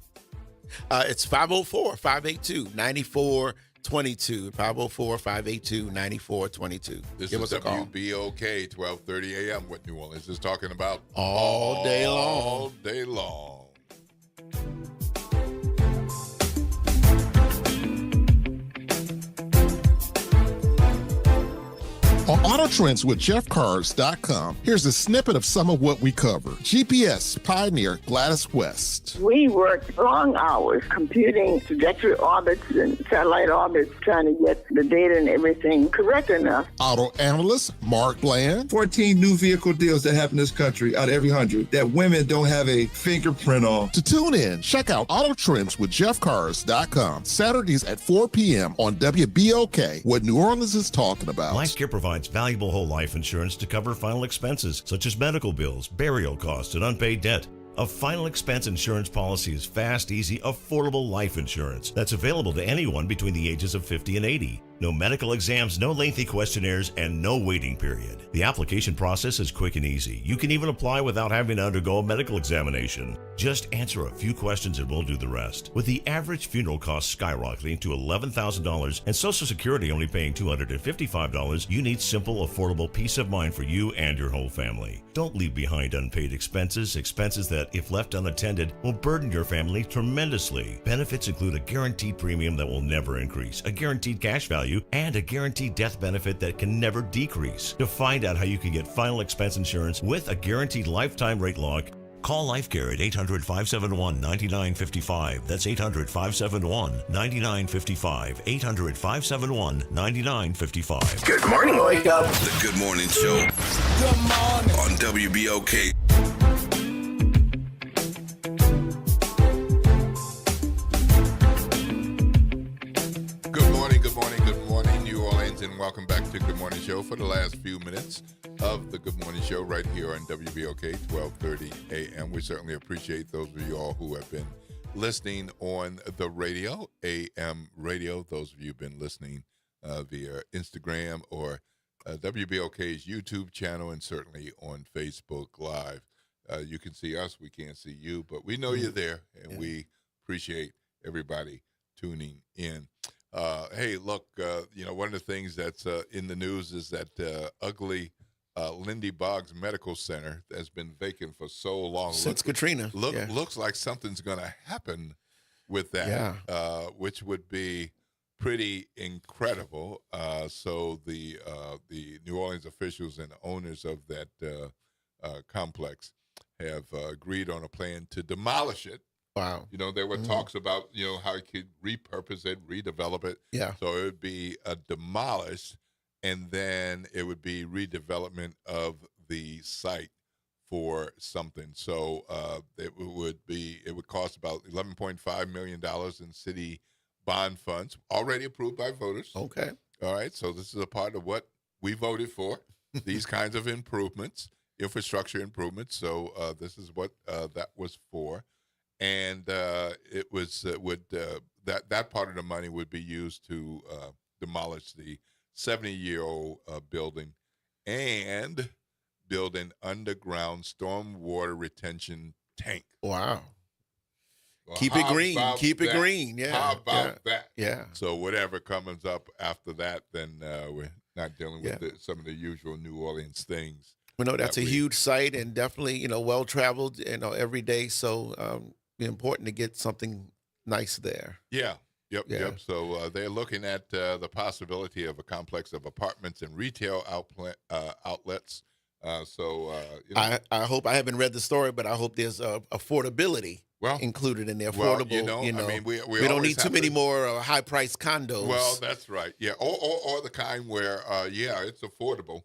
It's 504-582-9422. 504-582-9422. This is WBOK, 12:30 a.m. What New Orleans is talking about all day long. All day long. On Auto Trends with JeffCars.com, here's a snippet of some of what we cover. GPS pioneer Gladys West. We worked long hours computing trajectory orbits and satellite orbits, trying to get the data and everything correct enough. Auto analyst Mark Bland. 14 new vehicle deals that happen in this country out of every 100 that women don't have a fingerprint on. To tune in, check out Auto Trends with JeffCars.com, Saturdays at 4 p.m. on WBOK, what New Orleans is talking about. LifeCare provides valuable whole life insurance to cover final expenses such as medical bills, burial costs, and unpaid debt. A final expense insurance policy is fast, easy, affordable life insurance that's available to anyone between the ages of 50 and 80. No medical exams, no lengthy questionnaires, and no waiting period. The application process is quick and easy. You can even apply without having to undergo a medical examination. Just answer a few questions and we'll do the rest. With the average funeral cost skyrocketing to $11,000 and Social Security only paying $255, you need simple, affordable peace of mind for you and your whole family. Don't leave behind unpaid expenses that, if left unattended, will burden your family tremendously. Benefits include a guaranteed premium that will never increase, a guaranteed cash value, and a guaranteed death benefit that can never decrease. To find out how you can get final expense insurance with a guaranteed lifetime rate lock, call LifeCare at 800-571-9955. That's 800-571-9955. 800-571-9955. Good morning. Wake up. The Good Morning Show. Good morning. On WBOK. And welcome back to Good Morning Show for the last few minutes of the Good Morning Show right here on WBOK 1230 a.m. We certainly appreciate those of you all who have been listening on the radio, AM radio, those of you who have been listening via Instagram or WBOK's YouTube channel, and certainly on Facebook Live. You can see us, we can't see you, but we know you're there, and we appreciate everybody tuning in. Hey, look, one of the things that's in the news is that ugly Lindy Boggs Medical Center has been vacant for so long. Since Katrina. Looks like something's going to happen with that, which would be pretty incredible. So the New Orleans officials and owners of that complex have agreed on a plan to demolish it. Wow. You know, there were talks about, you know, how you could repurpose it, redevelop it. Yeah. So it would be demolished, and then it would be redevelopment of the site for something. So it would cost about $11.5 million in city bond funds, already approved by voters. Okay. All right. So this is a part of what we voted for, these kinds of improvements, infrastructure improvements. So this is what that was for. And it was that part of the money would be used to demolish the 70-year-old building and build an underground stormwater retention tank. Wow. Well, Keep it green. Keep it green. Yeah. How about that? Yeah. So whatever comes up after that, then we're not dealing with some of the usual New Orleans things. Well, no, that's a huge site and definitely, you know, well traveled, you know, every day. So important to get something nice there. Yeah. Yep. So they're looking at the possibility of a complex of apartments and retail outlets. You know, I hope, I haven't read the story, but I hope there's affordability included in there. Affordable, well, you know, I mean, we don't need too many more high-priced condos. Well, that's right. Yeah, or the kind where, it's affordable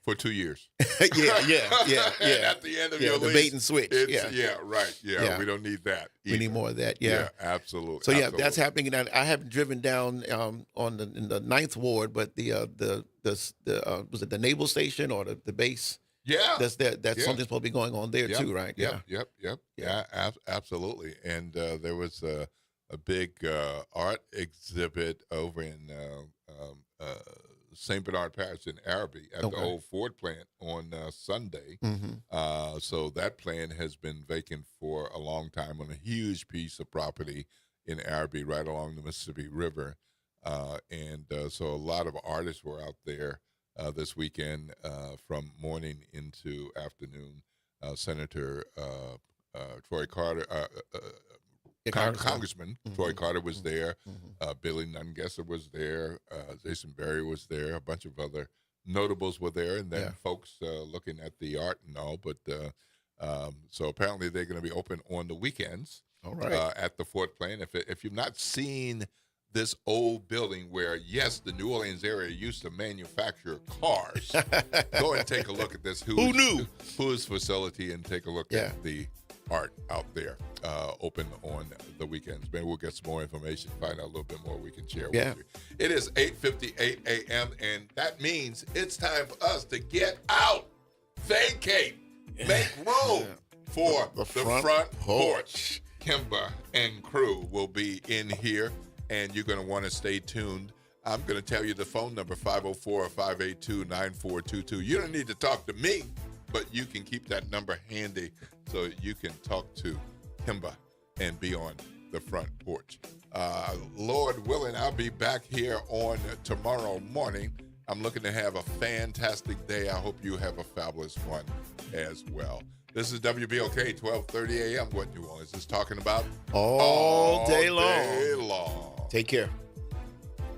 for 2 years. yeah. At the end of your the lease, bait and switch. Yeah, we don't need that either. We need more of that. Yeah, absolutely. So that's happening. And I haven't driven down in the 9th Ward, but was it the naval station or the base? Yeah, that's something supposed to be going on there too, right? Yeah, absolutely. And there was a big art exhibit over in St. Bernard Parish in Arabi at the old Ford plant on Sunday. So that plant has been vacant for a long time on a huge piece of property in Arabi right along the Mississippi River. So a lot of artists were out there this weekend from morning into afternoon. Senator Troy Carter, Congressman Troy Carter was there. Billy Nungesser was there. Jason Berry was there. A bunch of other notables were there, and then folks looking at the art and all. But so apparently they're going to be open on the weekends. All right. At the Ford plant. If you've not seen this old building where, yes, the New Orleans area used to manufacture cars, go and take a look at this. Who knew? Whose facility, and take a look at the art out there, open on the weekends. Maybe we'll get some more information, find out a little bit more we can share with you. It is 8:58 a.m., and that means it's time for us to get out, vacate, make room for the front porch. Kimba and crew will be in here, and you're going to want to stay tuned. I'm going to tell you the phone number, 504-582-9422. You don't need to talk to me, but you can keep that number handy so you can talk to Kimba and be on the front porch. Lord willing, I'll be back here on tomorrow morning. I'm looking to have a fantastic day. I hope you have a fabulous one as well. This is WBOK, 1230 a.m. What New Orleans is talking about all day long. long. Take care.